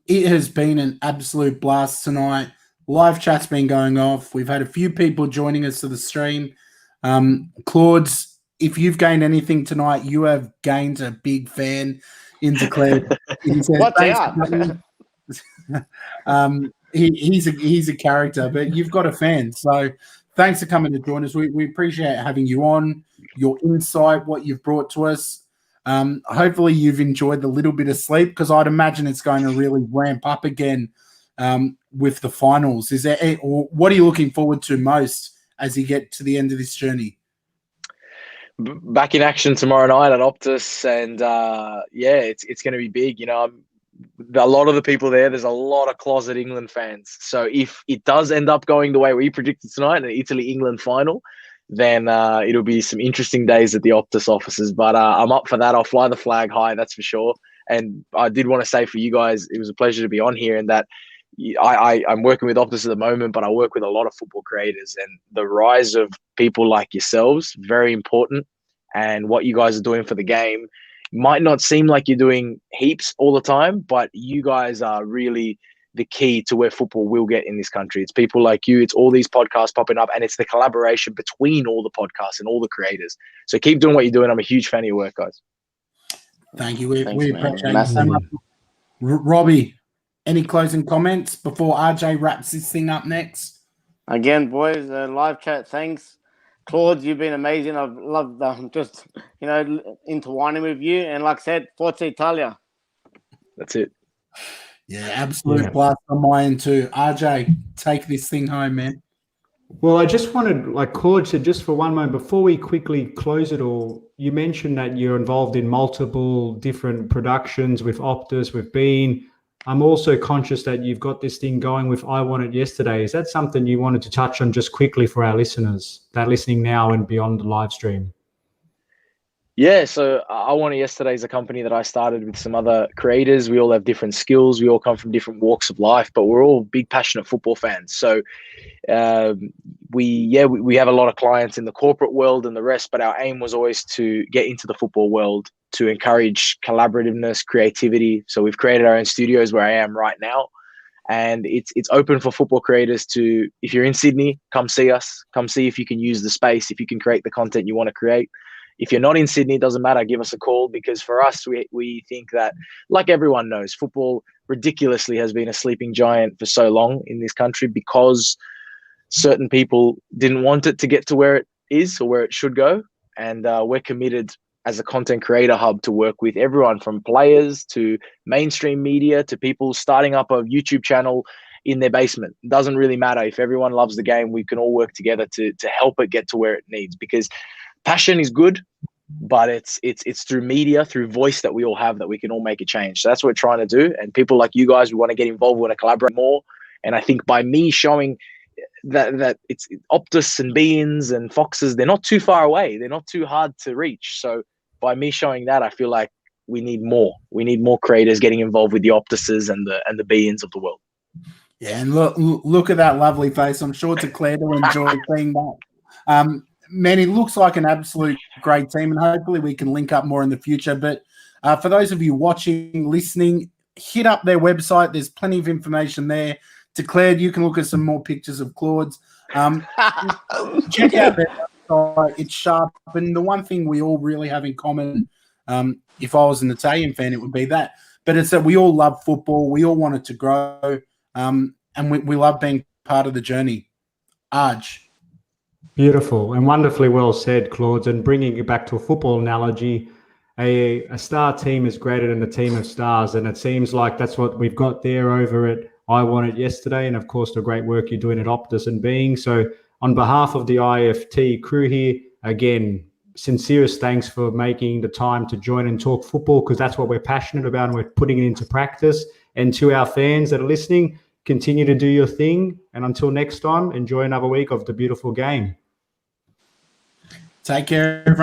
It has been an absolute blast tonight. Live chat's been going off. We've had a few people joining us to the stream. Claudes, if you've gained anything tonight, you have gained a big fan into Claire. Watch out. He's a character, but you've got a fan. So thanks for coming to join us. We appreciate having you on, your insight, what you've brought to us. Hopefully you've enjoyed the little bit of sleep, because I'd imagine it's going to really ramp up again with the finals. What are you looking forward to most as you get to the end of this journey? Back in action tomorrow night at Optus, and it's going to be big. A lot of the people there's a lot of closet England fans. So if it does end up going the way we predicted tonight, an Italy-England final, then it'll be some interesting days at the Optus offices. But I'm up for that. I'll fly the flag high, that's for sure. And I did want to say for you guys, it was a pleasure to be on here, and that I'm working with Optus at the moment, but I work with a lot of football creators, and the rise of people like yourselves, very important. And what you guys are doing for the game might not seem like you're doing heaps all the time, but you guys are really the key to where football will get in this country. It's people like you, it's all these podcasts popping up, and it's the collaboration between all the podcasts and all the creators. So keep doing what you're doing. I'm a huge fan of your work, guys. Thank you. We appreciate it so much. Robbie, any closing comments before RJ wraps this thing up next? Again, boys, live chat, thanks. Claude, you've been amazing. I've loved just, intertwining with you. And like I said, Forza Italia. That's it. Yeah, absolute blast on my end too. RJ, take this thing home, man. Well, I just wanted, like Claude said, just for one moment, before we quickly close it all, you mentioned that you're involved in multiple different productions with Optus, with Bean. I'm also conscious that you've got this thing going with I Want It Yesterday. Is that something you wanted to touch on just quickly for our listeners that are listening now and beyond the live stream? Yeah, so I Want It Yesterday is a company that I started with some other creators. We all have different skills. We all come from different walks of life, but we're all big, passionate football fans. So we have a lot of clients in the corporate world and the rest, but our aim was always to get into the football world, to encourage collaborativeness, creativity. So we've created our own studios where I am right now, and it's open for football creators to, if you're in Sydney, come see us, come see if you can use the space, if you can create the content you want to create. If you're not in Sydney, it doesn't matter, give us a call, because for us, we think that, like everyone knows, football ridiculously has been a sleeping giant for so long in this country, because certain people didn't want it to get to where it is or where it should go. And we're committed as a content creator hub to work with everyone from players to mainstream media to people starting up a YouTube channel in their basement. It doesn't really matter. If everyone loves the game, we can all work together to help it get to where it needs, because passion is good, but it's through media, through voice that we all have, that we can all make a change. So that's what we're trying to do. And people like you guys, we want to get involved, we want to collaborate more. And I think by me showing that it's Optus and Beans and Foxes, they're not too far away. They're not too hard to reach. So by me showing that, I feel like we need more. We need more creators getting involved with the Optuses and the Beans of the world. Yeah, and look at that lovely face. I'm sure Claire will enjoy seeing that. Man, it looks like an absolute great team, and hopefully we can link up more in the future. But for those of you watching, listening, hit up their website. There's plenty of information there. Declared, you can look at some more pictures of Claudes. Check out their website. It's sharp. And the one thing we all really have in common, if I was an Italian fan, it would be that. But it's that we all love football. We all want it to grow. And we love being part of the journey. Arj. Beautiful and wonderfully well said, Claudes. And bringing it back to a football analogy, a star team is greater than a team of stars. And it seems like that's what we've got there over at I Want It yesterday. And of course, the great work you're doing at Optus and Being. So on behalf of the IFT crew here, again, sincerest thanks for making the time to join and talk football, because that's what we're passionate about and we're putting it into practice. And to our fans that are listening, continue to do your thing. And until next time, enjoy another week of the beautiful game. Take care, everyone.